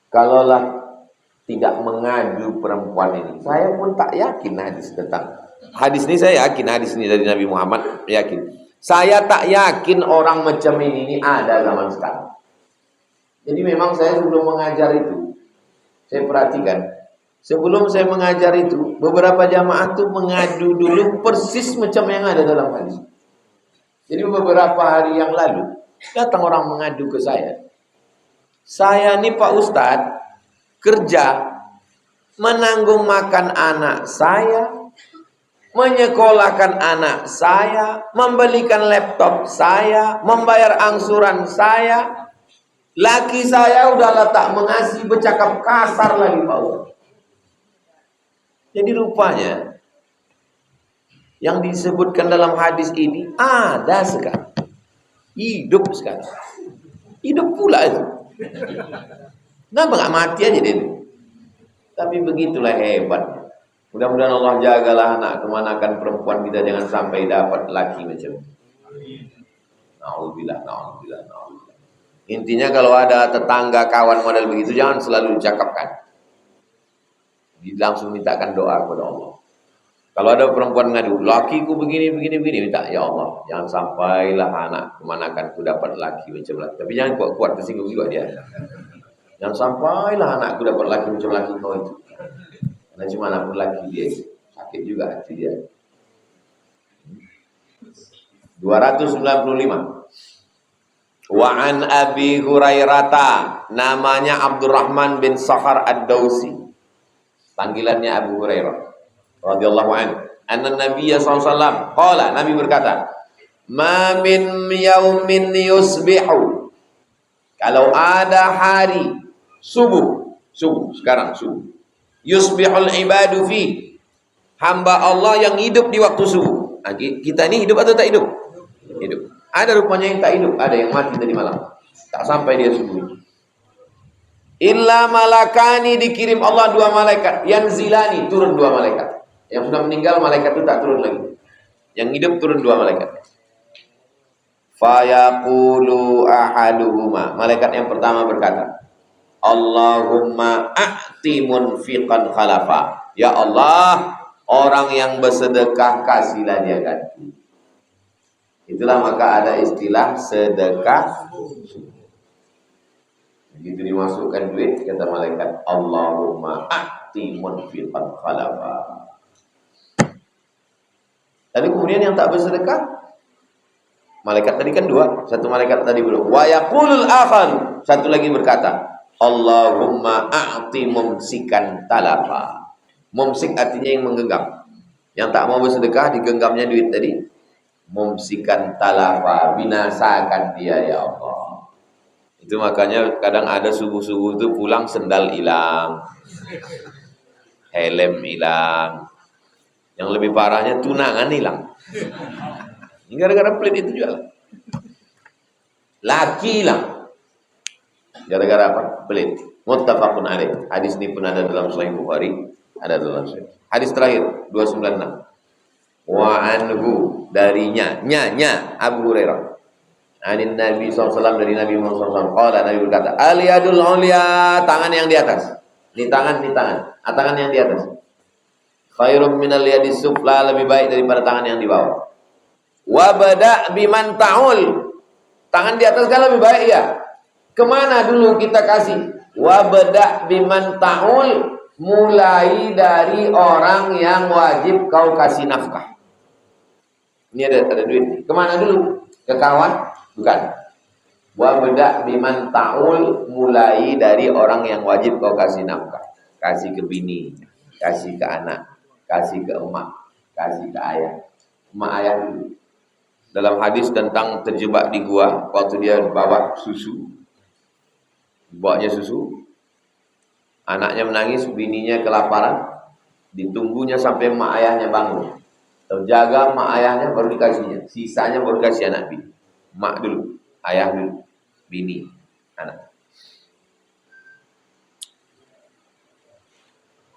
Kalaulah tidak mengadu perempuan ini, saya pun tak yakin hadis ini. Saya yakin hadis ini dari Nabi Muhammad, yakin. Saya tak yakin orang macam ini ada zaman sekarang. Jadi memang saya sebelum mengajar itu, saya perhatikan, sebelum saya mengajar itu, beberapa jamaah tuh mengadu dulu persis macam yang ada dalam hadis. Jadi beberapa hari yang lalu datang orang mengadu ke saya. Saya ini Pak Ustadz kerja menanggung makan anak saya, menyekolahkan anak saya, membelikan laptop saya, membayar angsuran saya. Laki saya udah tak mengasihi, bercakap kasar lagi Pak Ustadz. Jadi rupanya yang disebutkan dalam hadis ini ada sekarang. Hidup sekarang. Hidup pula itu. Kenapa nggak mati aja dia? Tapi begitulah hebat. Mudah-mudahan Allah jagalah anak kemanakan perempuan kita, jangan sampai dapat laki macam itu. Na'udzubillah. Intinya kalau ada tetangga, kawan model begitu, jangan selalu dicakapkan. Langsung mintakan doa kepada Allah. Kalau ada perempuan ngadu, lakiku begini, minta, ya Allah, jangan sampailah anak kemanakan ku dapat laki macam laki. Tapi jangan kuat-kuat, tersinggung juga dia. Jangan sampailah anakku dapat laki macam laki kau itu. Karena cuma anak laki dia, sakit juga hati dia. 295. Wa an Abi Hurairah, namanya Abdurrahman bin Sakhar Ad-Dausi. Panggilannya Abu Hurairah radhiyallahu anhu. Anna Nabiyya sallallahu alaihi wasallam qala, Nabi berkata, "Ma min yaumin yusbihu." Kalau ada hari subuh, sekarang subuh. Yusbihul ibadu fi, hamba Allah yang hidup di waktu subuh. Nah, kita ini hidup atau tak hidup? Hidup. Ada rupanya yang tak hidup, ada yang mati tadi malam. Tak sampai dia subuh. Illa malakani, dikirim Allah 2 malaikat. Yanzilani, turun 2 malaikat. Yang sudah meninggal malaikat itu tak turun lagi. Yang hidup turun 2 malaikat. Fayaqulu ahaduhuma, malaikat yang pertama berkata, Allahumma a'ti munfiqan khalafa. Ya Allah, orang yang bersedekah kasihlah dia ganti. Itulah maka ada istilah sedekah. Begitu dimasukkan duit, kata malaikat, Allahumma a'ti munfiqan khalafa. Tapi kemudian yang tak bersedekah, malaikat tadi kan 2, satu malaikat tadi belum. Wa yaqulul akhar, satu lagi berkata, Allahumma a'ti mumsikan talafa. Mumsik artinya yang menggenggam. Yang tak mau bersedekah, digenggamnya duit tadi. Mumsikan talafa, binasakan dia ya Allah. Itu makanya kadang ada subuh-subuh itu pulang sendal hilang, helm hilang. Yang lebih parahnya tunangan hilang. Ini gara-gara pelit itu juga. Laki hilang. Gara-gara apa? Pelit. Muttafaqun alaih. Hadis ini pun ada dalam Sahih Bukhari, ada dalam Sahih. Hadis terakhir 296. Wa anhu, darinya, Abu Hurairah. Anin Nabi SAW, dari Nabi Muhammad SAW. Qala, Nabi berkata, al-yadul ulya, tangan yang di atas. Ini tangan. Tangan yang di atas. Khairum minal yadis sufla, lebih baik daripada tangan yang di bawah. Wa bada' biman ta'ul. Tangan di atas kan lebih baik ya. Kemana dulu kita kasih? Wa bada' biman ta'ul, mulai dari orang yang wajib kau kasih nafkah. Ini ada duit. Kemana dulu? Ke kawan? Bukan. Wa beda biman ta'ul, mulai dari orang yang wajib kau kasih nafkah. Kasih ke bini, kasih ke anak, kasih ke emak, kasih ke ayah. Emak ayah dulu. Dalam hadis tentang terjebak di gua, waktu dia bawa susu, bawanya susu, anaknya menangis, bininya kelaparan, ditunggunya sampai emak ayahnya bangun. Terjaga emak ayahnya baru dikasihnya, sisanya baru kasih anak bini. Emak dulu, ayah dulu, bini, anak.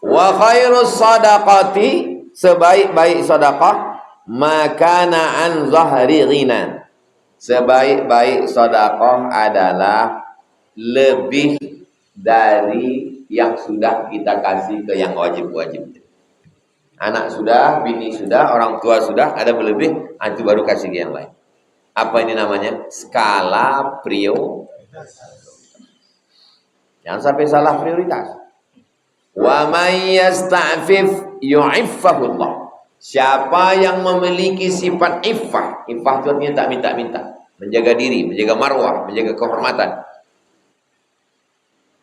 Wa khairus sadaqati, sebaik-baik sedekah, makana an zahri ghina. Sebaik-baik sedekah adalah lebih dari yang sudah kita kasih ke yang wajib-wajib. Anak sudah, bini sudah, orang tua sudah, ada berlebih, itu baru kasih ke yang lain. Apa ini namanya? Skala prioritas. Jangan sampai salah prioritas. Wa may yasta'fif yu'iffahullah. Siapa yang memiliki sifat iffah, iffah itu artinya tak minta-minta, menjaga diri, menjaga marwah, menjaga kehormatan.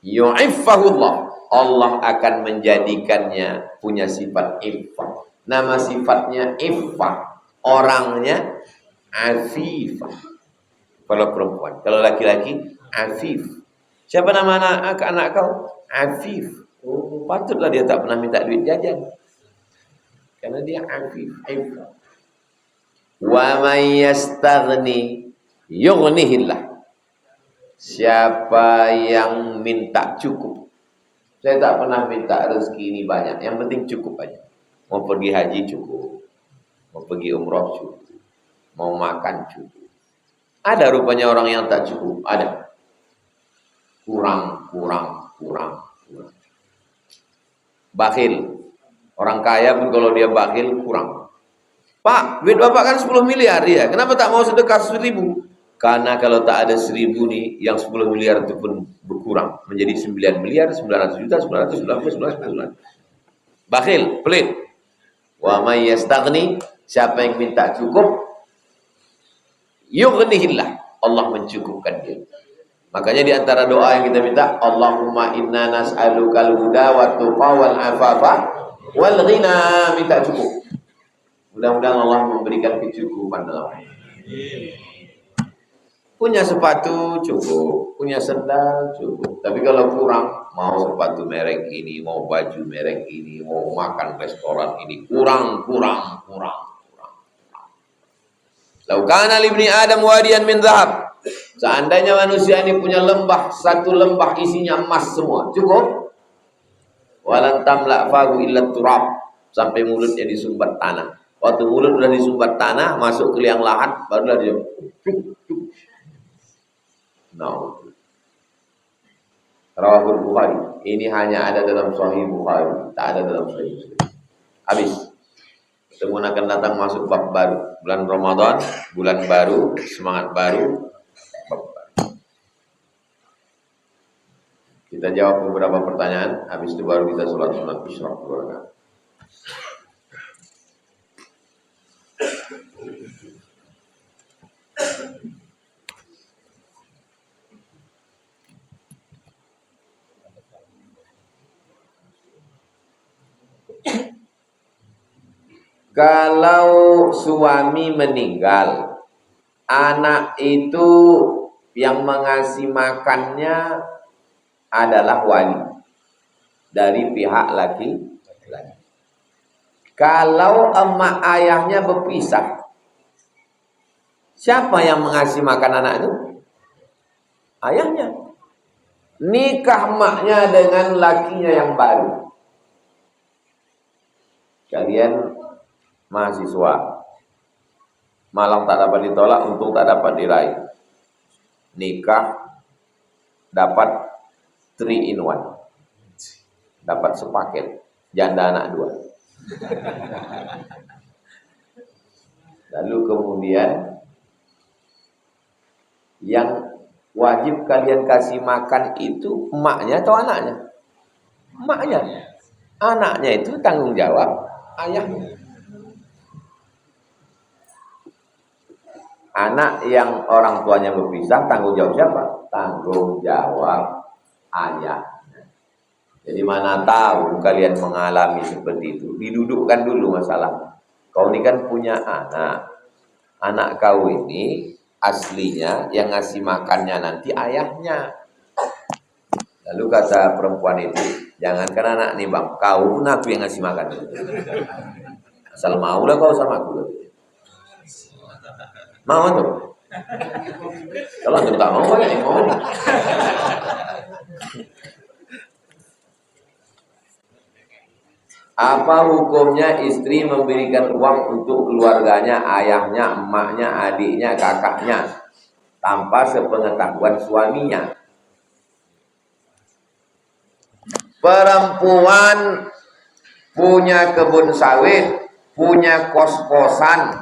Yu'iffahullah, Allah akan menjadikannya punya sifat iffah. Nama sifatnya iffah, orangnya afifah. Kalau perempuan, kalau laki-laki afif. Siapa nama anak kau? Afif. Oh, patutlah dia tak pernah minta duit jajan. Karena dia afif. Wa may yastaghni yughnihillah. Siapa yang minta cukup. Saya tak pernah minta rezeki ini banyak. Yang penting cukup aja. Mau pergi haji cukup. Mau pergi umroh cukup. Mau makan cukup. Ada rupanya orang yang tak cukup. Ada. Kurang. Bakhil. Orang kaya pun kalau dia bakhil kurang. Pak, duit bapak kan 10 miliar ya. Kenapa tak mau sedekah 1.000? Karena kalau tak ada 1.000 nih, yang 10 miliar itu pun berkurang. Menjadi 9 miliar, 900 juta, 990. Bakhil, pelit. Wa may yastaghni, siapa yang minta cukup, yughnihillah, Allah mencukupkan dia. Makanya di antara doa yang kita minta, Allahumma inna nas'alukal huda wa tuqa wal afafa wal ghina, minta cukup. Mudah-mudahan Allah memberikan kecukupan dalam hidup. Punya sepatu cukup, punya sendal cukup. Tapi kalau kurang, mau sepatu merek ini, mau baju merek ini, mau makan restoran ini, kurang. Lau kana li ibni Adam wadiyan min dhahab. Seandainya manusia ini punya lembah, satu lembah isinya emas semua, cukup. Walan tamla fahu illa turab, sampai mulutnya disumbat tanah. Waktu mulut sudah disumbat tanah, masuk ke liang lahat, barulah dia no. Rawahul Bukhari. Ini hanya ada dalam Sahih Bukhari, tak ada dalam Sahih Muslim. Habis. Ketemu akan datang masuk bab baru. Bulan Ramadan, bulan baru, semangat baru. Kita jawab beberapa pertanyaan, habis itu baru kita sholat sunat isyraq 2 rakaat. Kalau suami meninggal, anak itu yang mengasih makannya adalah wali dari pihak laki. Kalau emak ayahnya berpisah, siapa yang mengasih makan anak itu? Ayahnya. Nikah emaknya dengan lakinya yang baru. Kalian mahasiswa, malang tak dapat ditolak, untung tak dapat diraih. Nikah dapat 3 in 1, dapat sepaket, janda anak 2. Lalu kemudian yang wajib kalian kasih makan itu emaknya atau anaknya? Emaknya. Anaknya itu tanggung jawab ayahnya. Anak yang orang tuanya berpisah, tanggung jawab siapa? Tanggung jawab ayah. Jadi mana tahu kalian mengalami seperti itu. Didudukkan dulu masalah. Kau ini kan punya anak. Anak kau ini aslinya yang ngasih makannya nanti ayahnya. Lalu kata perempuan itu, jangankan anak nih bang, kau pun aku yang ngasih makan. Asal mau lah kau sama aku. Mau tuh? Kalau antum tak mau, ya mau. Apa hukumnya istri memberikan uang untuk keluarganya, ayahnya, emaknya, adiknya, kakaknya, tanpa sepengetahuan suaminya? Perempuan punya kebun sawit, punya kos-kosan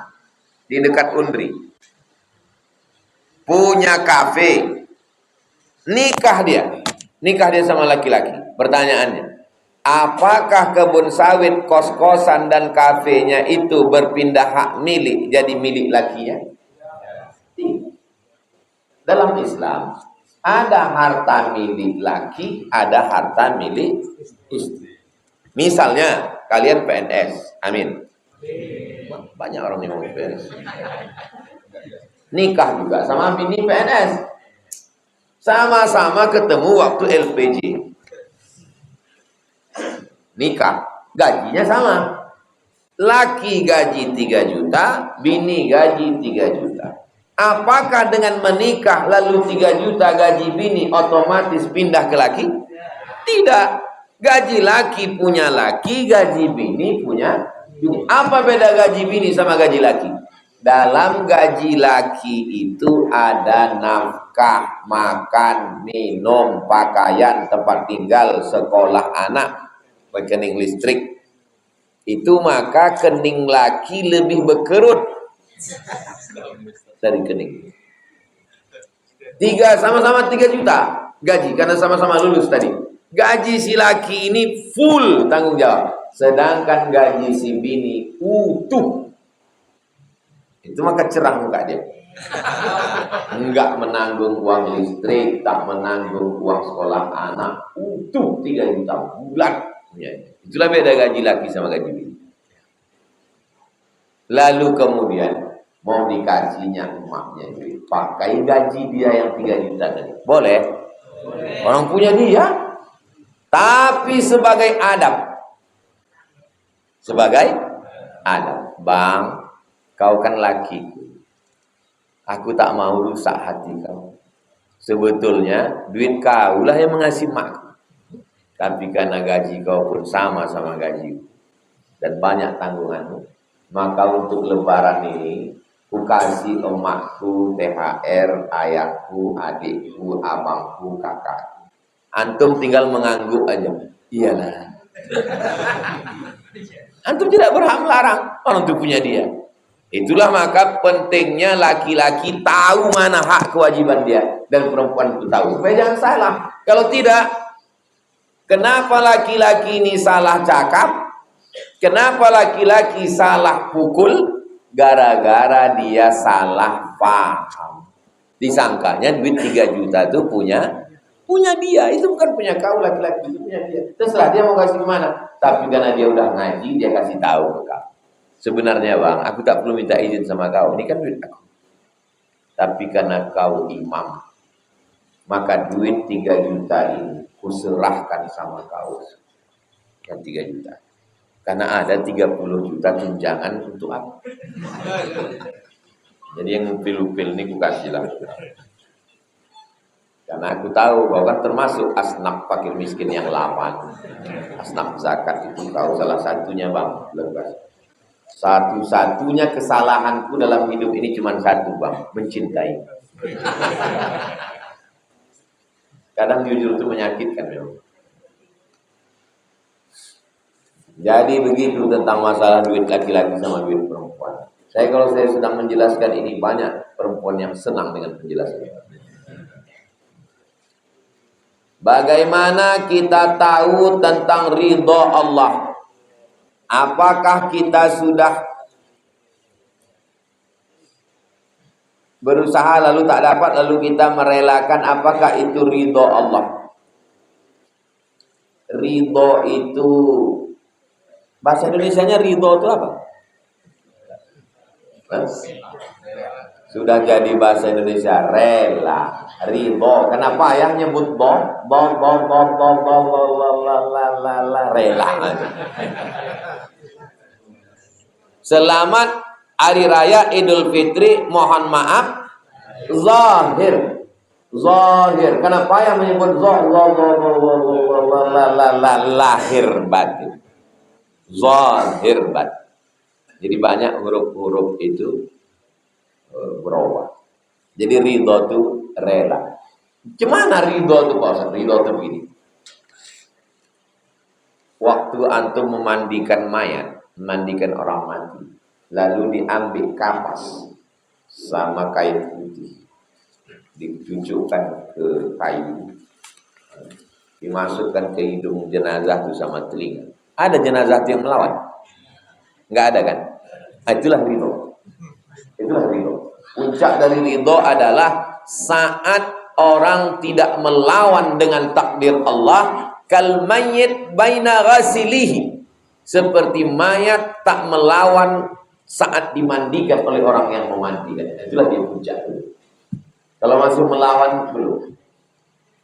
di dekat Undri, punya kafe, nikah dia sama laki-laki. Pertanyaannya, apakah kebun sawit, kos-kosan dan kafenya itu berpindah hak milik jadi milik lakinya? Dalam Islam ada harta milik laki, ada harta milik istri. Misalnya kalian PNS, amin. Banyak orang yang mau PNS. Nikah juga sama bini PNS. Sama-sama ketemu waktu LPG. Nikah, gajinya sama. Laki gaji 3 juta, bini gaji 3 juta. Apakah dengan menikah lalu 3 juta gaji bini otomatis pindah ke laki? Tidak. Gaji laki punya laki, gaji bini punya bini. Apa beda gaji bini sama gaji laki? Dalam gaji laki itu ada nafkah, makan, minum, pakaian, tempat tinggal, sekolah anak, rekening listrik. Itu maka kening laki lebih berkerut dari kening. Sama-sama 3 juta gaji karena sama-sama lulus tadi. Gaji si laki ini full tanggung jawab, sedangkan gaji si bini utuh. Itu maka cerah muka dia. Enggak menanggung uang listrik, tak menanggung uang sekolah anak, utuh 3 juta bulan. Itulah beda gaji laki sama gaji bini. Lalu kemudian mau dikasihnya emaknya duit, pakai gaji dia yang 3 juta tadi. Boleh? Orang punya dia. Tapi sebagai adab. Sebagai adab. Bang, kau kan lakiku. Aku tak mau rusak hati kau. Sebetulnya duit kau lah yang mengasihi mak. Tapi karena gaji kau pun sama gajiku dan banyak tanggunganmu, maka untuk lebaran ini ku kasih emakku THR, ayahku, adikku, abangku, kakakku. Antum tinggal mengangguk aja. Iyalah. Antum tidak berhak melarang. Orang itu punya dia. Itulah maka pentingnya laki-laki tahu mana hak kewajiban dia. Dan perempuan itu tahu. Supaya jangan salah. Kalau tidak, kenapa laki-laki ini salah cakap? Kenapa laki-laki salah pukul? Gara-gara dia salah paham. Disangkanya duit 3 juta itu punya dia, itu bukan punya kau, laki-laki itu punya dia. Terserah dia mau kasih kemana. Tapi karena dia udah ngaji, dia kasih tahu ke kau. Sebenarnya bang, aku tak perlu minta izin sama kau. Ini kan duit aku. Tapi karena kau imam, maka duit 3 juta ini kuserahkan sama kau. Yang 3 juta. Karena ada 30 juta tunjangan untuk aku. Jadi yang upil-upil ini ku kasihlah. Karena aku tahu bahwa kan termasuk asnaf fakir miskin yang 8. Asnaf zakat itu kau salah satunya bang. Satu-satunya kesalahanku dalam hidup ini cuma satu bang, mencintai. Kadang jujur itu menyakitkan memang. Jadi begitu tentang masalah duit laki-laki sama duit perempuan. Kalau saya sedang menjelaskan ini, banyak perempuan yang senang dengan penjelasan ini. Bagaimana kita tahu tentang ridho Allah? Apakah kita sudah berusaha lalu tak dapat, lalu kita merelakan? Apakah itu ridho Allah? Ridho itu, bahasa Indonesianya ridho itu apa? Sudah jadi bahasa Indonesia, rela, ridho. Kenapa ayah nyebut rela? Selamat Hari Raya Idul Fitri, mohon maaf, zahir. Kenapa yang menyebut lahir batin? Zahir batin. Jadi banyak huruf-huruf itu berubah. Jadi ridho itu rela. Gimana ridho itu Pak Ustaz? Ridho itu begini. Waktu antum memandikan mayat, memandikan orang mati, lalu diambil kapas sama kain putih, ditunjukkan ke kayu, dimasukkan ke hidung jenazah itu sama telinga. Ada jenazah yang melawan? Enggak ada kan? Itulah ridho. Itulah ridho. Puncak dari ridho adalah saat orang tidak melawan dengan takdir Allah, kal mayyit baina ghasilihi, seperti mayat tak melawan saat dimandikan oleh orang yang memandikan. Itulah dia puncak. Kalau masih melawan, belum.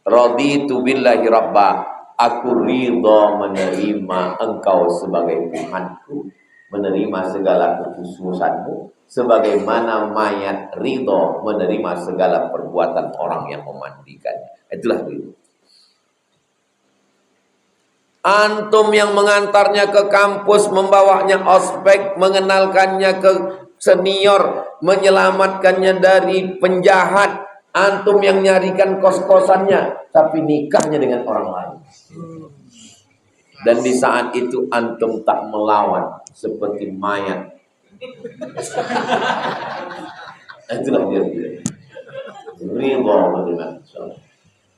Raditu billahi rabba, aku ridho menerima engkau sebagai Tuhanku, menerima segala kekhususanmu, sebagaimana mayat ridho menerima segala perbuatan orang yang memandikan. Itulah ridho. Antum yang mengantarnya ke kampus, membawanya ospek, mengenalkannya ke senior, menyelamatkannya dari penjahat. Antum yang nyarikan kos-kosannya, tapi nikahnya dengan orang lain. Dan di saat itu antum tak melawan seperti mayat. Itulah dia. Ridho.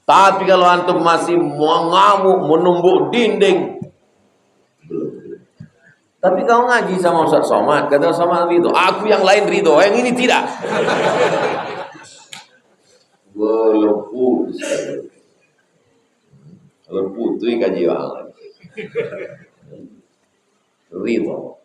Tapi kalau antum masih mengamuk, menumbuk dinding, belum. Tapi kau ngaji sama Ustaz Somad, kata Somad ridho. Aku yang lain ridho, yang ini tidak. Lepu. Lepu itu kaji banget. Ridho.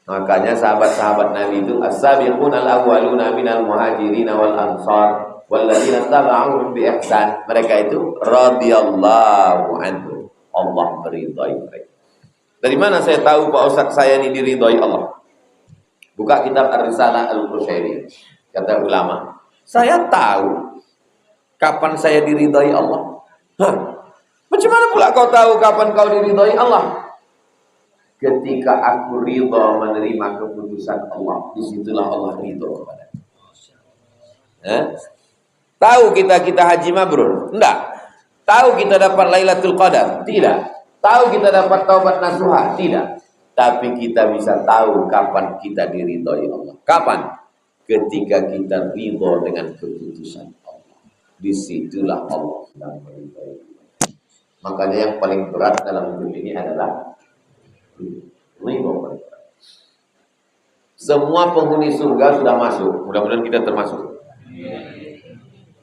Makanya sahabat-sahabat Nabi itu as-sabiquna al-awwaluna minal muhajirin wal ansar walladzina tabauhum bi ihsan. Mereka itu radhiyallahu anhu. Allah meridhai mereka. Dari mana saya tahu Pak Ustaz saya ini diridhai Allah? Buka kitab Ar-Risalah Al-Qushairi. Kata ulama, saya tahu kapan saya diridhai Allah. Hah? Macam mana pula kau tahu kapan kau diridhai Allah? Ketika aku ridho menerima keputusan Allah, disitulah Allah ridho kepada. Tahu kita haji mabrur? Enggak. Tahu kita dapat Lailatul Qadar? Tidak. Tahu kita dapat taubat nasuha? Tidak. Tapi kita bisa tahu kapan kita diridhoi Allah. Kapan? Ketika kita ridho dengan keputusan Allah. Disitulah Allah sedang meridhoi. Makanya yang paling berat dalam hidup ini adalah ridho. Semua penghuni surga sudah masuk. Mudah-mudahan kita termasuk.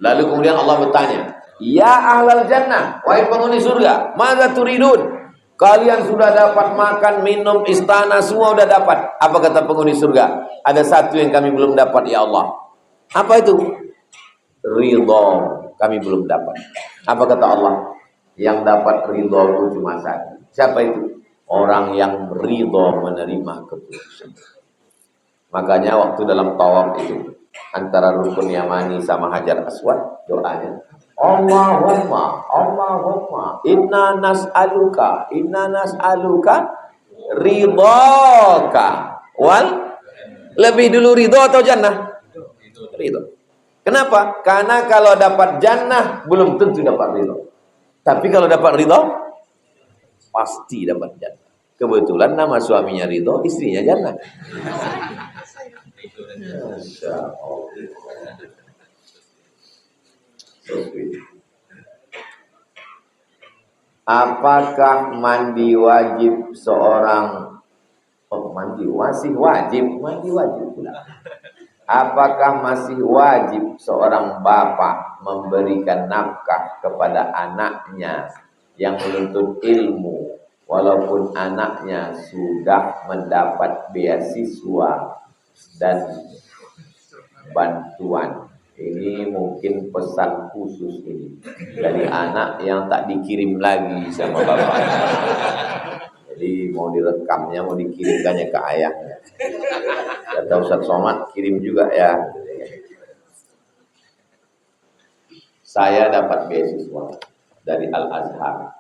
Lalu kemudian Allah bertanya, ya ahlal jannah, wahai penghuni surga, madza turidun? Kalian sudah dapat makan, minum, istana, semua sudah dapat. Apa kata penghuni surga? Ada satu yang kami belum dapat ya Allah. Apa itu? Ridho kami belum dapat. Apa kata Allah? Yang dapat ridho itu cuma satu. Siapa itu? Orang yang ridho menerima keputusan. Makanya waktu dalam tawaf itu, antara rukun Yamani sama Hajar Aswad, doanya Allahumma inna nas'aluka ridhoka wal, lebih dulu ridho atau jannah? Ridho. Kenapa? Karena kalau dapat jannah belum tentu dapat ridho. Tapi kalau dapat ridho pasti dapat jannah. Kebetulan nama suaminya ridho, istrinya jannah. Masya Allah. Apakah mandi wajib seorang mandi masih wajib pula. Apakah masih wajib seorang bapak memberikan nafkah kepada anaknya yang menuntut ilmu walaupun anaknya sudah mendapat beasiswa dan bantuan? Ini mungkin pesan khusus ini dari anak yang tak dikirim lagi sama bapak. Jadi mau direkamnya, mau dikirimkannya ke ayahnya. Kata Ustaz Somad, kirim juga ya. Saya dapat beasiswa dari Al-Azhar.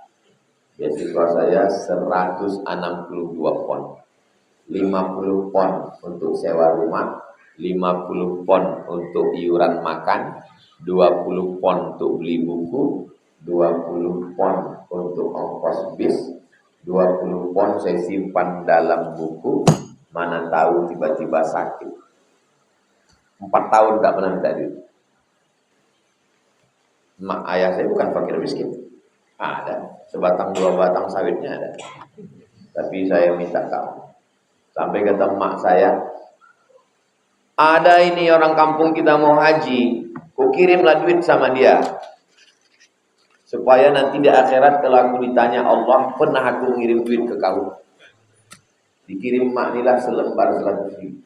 Beasiswa saya 162 pon. 50 pon untuk sewa rumah, 50 pon untuk iuran makan, 20 pon untuk beli buku, 20 pon untuk ongkos bis, 20 pon saya simpan dalam buku, mana tahu tiba-tiba sakit. 4 tahun tak pernah minta duit. Mak ayah saya bukan fakir miskin. Ada, sebatang dua batang sawitnya ada. Tapi saya minta kamu. Sampai kata mak saya, ada ini orang kampung kita mau haji, ku kirimlah duit sama dia. Supaya nanti di akhirat kalau aku ditanya Allah, pernah aku ngirim duit ke kamu? Dikirim mak nilah selembar 100 ribu.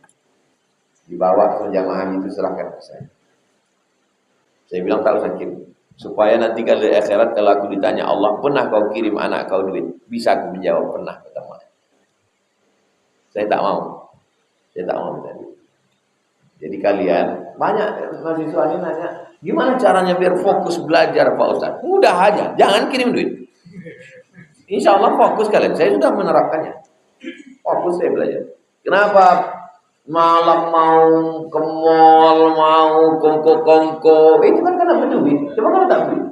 Dibawa ke jamaah haji itu serahkan ke saya. Saya bilang tak usah kirim. Supaya nanti kalau di akhirat kalau aku ditanya Allah, pernah kau kirim anak kau duit? Bisa aku menjawab pernah, kata mak. Saya tak mau. Saya tak mau minta duit. Jadi kalian, banyak mahasiswa ini nanya, gimana caranya biar fokus belajar Pak Ustaz? Mudah aja, jangan kirim duit. Insya Allah fokus kalian, saya sudah menerapkannya. Fokus saya belajar. Kenapa malam mau ke mall, mau kongko-kongko? Itu kan karena duit. Coba kalau tak duit.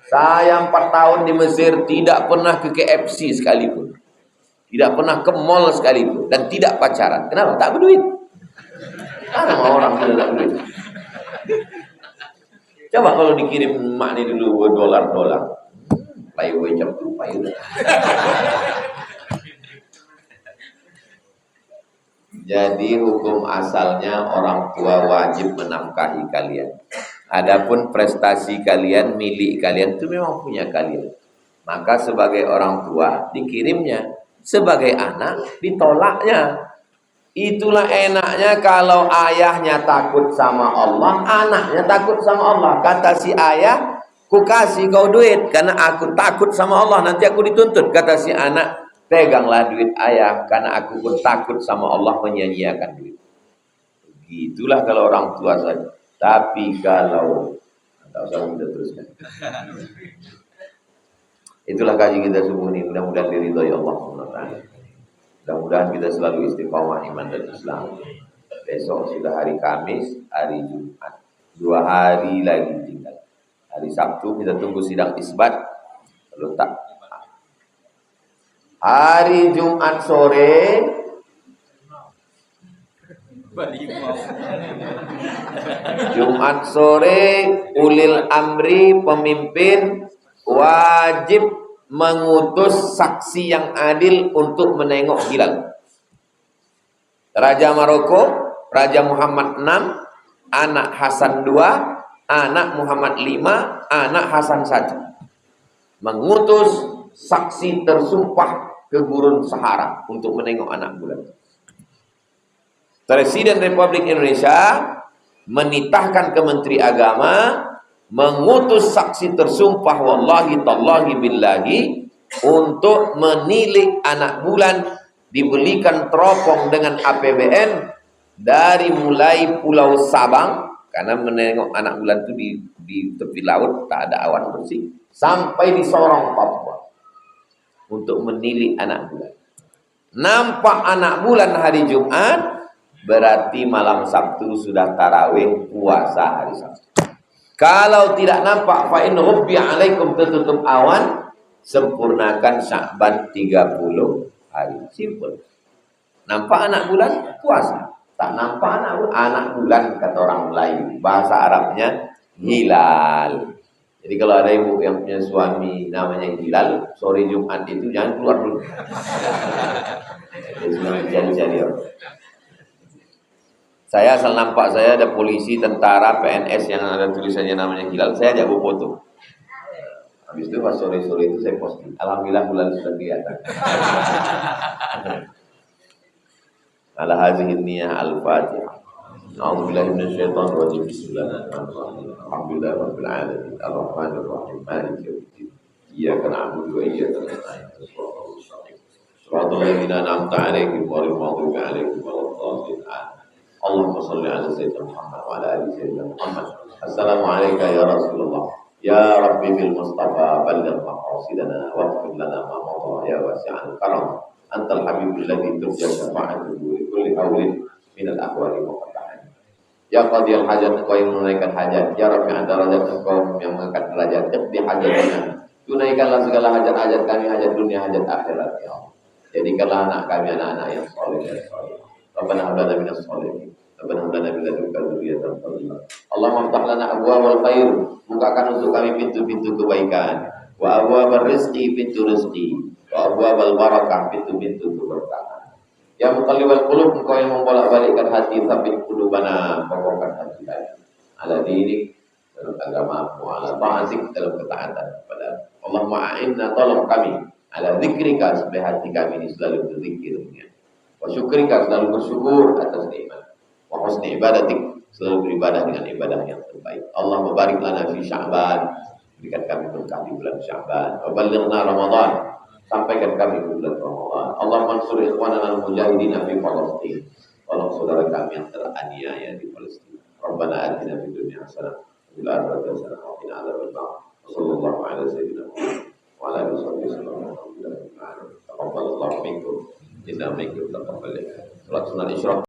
Saya 4 tahun di Mesir tidak pernah ke KFC sekalipun. Tidak pernah ke mall sekalipun. Dan tidak pacaran. Kenapa? Tak berduit. Mana mau orang tidak duit? Coba kalau dikirim emak ni dulu dolar-dolar. Payu jam tu payu. Jadi hukum asalnya orang tua wajib menafkahi kalian. Adapun prestasi kalian, milik kalian itu memang punya kalian. Maka sebagai orang tua dikirimnya, sebagai anak ditolaknya. Itulah enaknya kalau ayahnya takut sama Allah, anaknya takut sama Allah. Kata si ayah, ku kasih kau duit karena aku takut sama Allah, nanti aku dituntut. Kata si anak, peganglah duit ayah karena aku pun takut sama Allah menyia-nyiakan duit. Itulah kalau orang tua saja. Tapi kalau tak usah kita teruskan. Itulah kaji kita subuh ini, mudah-mudahan diridhoi Allah SWT. Mudah-mudahan kita selalu istiqamah iman dan Islam. Besok sudah hari Kamis, hari Jumat. 2 hari lagi tinggal. Hari Sabtu kita tunggu sidang isbat. Kalau tak, hari Jumat sore ulil amri pemimpin wajib mengutus saksi yang adil untuk menengok hilal. Raja Maroko, Raja Muhammad 6, anak Hasan 2, anak Muhammad 5, anak Hasan 1. Mengutus saksi tersumpah ke gurun Sahara untuk menengok anak bulan. Presiden Republik Indonesia menitahkan ke Menteri Agama mengutus saksi tersumpah wallahi tallahi billahi untuk menilik anak bulan, dibelikan teropong dengan APBN dari mulai Pulau Sabang, karena menengok anak bulan itu di tepi laut tak ada awan bersih, sampai di Sorong Papua untuk menilik anak bulan. Nampak anak bulan hari Jumat, berarti malam Sabtu sudah tarawih puasa hari Sabtu. Kalau tidak nampak, fa in ghubbiya alaikum, tertutup awan, sempurnakan Sya'ban 30 hari. Simple. Nampak anak bulan, puasa. Tak nampak anak bulan kata orang Melayu. Bahasa Arabnya hilal. Jadi kalau ada ibu yang punya suami namanya Hilal, sore Jumat itu jangan keluar dulu. Jadi sudah cari-cari orang. Saya asal nampak saya ada polisi, tentara, PNS yang ada tulisannya namanya Hilal, saya ajak buat foto. Habis itu pas sore-sore itu saya posting. Alhamdulillah bulan sudah kelihatan. Ala hadhihi niyah al-Fatihah. A'udzubillahi minasyaitonir rajim. Bismillahirrahmanirrahim. Alhamdulillahirabbil alamin. Arrahmanir rahim. Maliki yaumiddin. Iyyaka na'budu wa iyyaka nasta'in. Shiratal ladzina an'amta 'alaihim ghairil maghdubi 'alaihim waladdallin. Allahumma shalli 'ala sayyidina Muhammad wa 'ala ali sayyidina Muhammad. Assalamu alayka ya Rasulullah. Ya Rabbi bil Mustafa balligh maqasidana waghfir lana ma madha ya wasi'al karam. Antal habibul ladzi turja syafa'atuhu li kulli hawlin min al-ahwali wa qata'an. Ya qadiyal hajat, engkau yang menunaikan hajat. Ya Rafi'an darajat, engkau yang mengangkat derajat. Iqdi hajatana, tunaikanlah segala hajat-hajat kami, hajat dunia, hajat akhirat ya Allah. Jadikanlah anak kami anak-anak yang saleh dan saleh. Rabbana hab lana minas shalihin. Rabbana hab lana min ladunka dzurriyyatan thayyibah. Allahumma iftah lana abwaabal khair, bukakan untuk kami pintu-pintu kebaikan. Wa abwaabal rizqi, pintu rezeki. Wa abwaabal barakah, pintu-pintu keberkahan. Ya muqallibal qulub, engkau yang membolak-balikkan hati, tapi qulubana, kokohkan hati kami. Ala dinik, dalam agamamu, ala ta'atik, dalam ketaatan kepada Allahumma a'inna, tolong kami ala zikrika, supaya hati kami ini selalu berzikirnya. Wa syukrika, selalu bersyukur atas nikmat. Wa husni ibadatik, selalu beribadah dengan ibadah yang terbaik. Allah barik lana fi Sya'ban, berikan kami berkah di bulan Sya'ban. Wa ballighna Ramadan, sampaikan kami ke bulan Ramadan. Allah mansur ikhwanana al-mujahidin fi Palestin. Tolong saudara kami yang teraniaya di Palestina. Rabbana atina fid dunya hasanah wa fil akhirati hasanah wa qina adzabannar. Sallallahu alaihi wasallam wa ala alihi wasallam. Taqabbalallahu minkum innahu minkum taqabbal. Salat sunat Isra.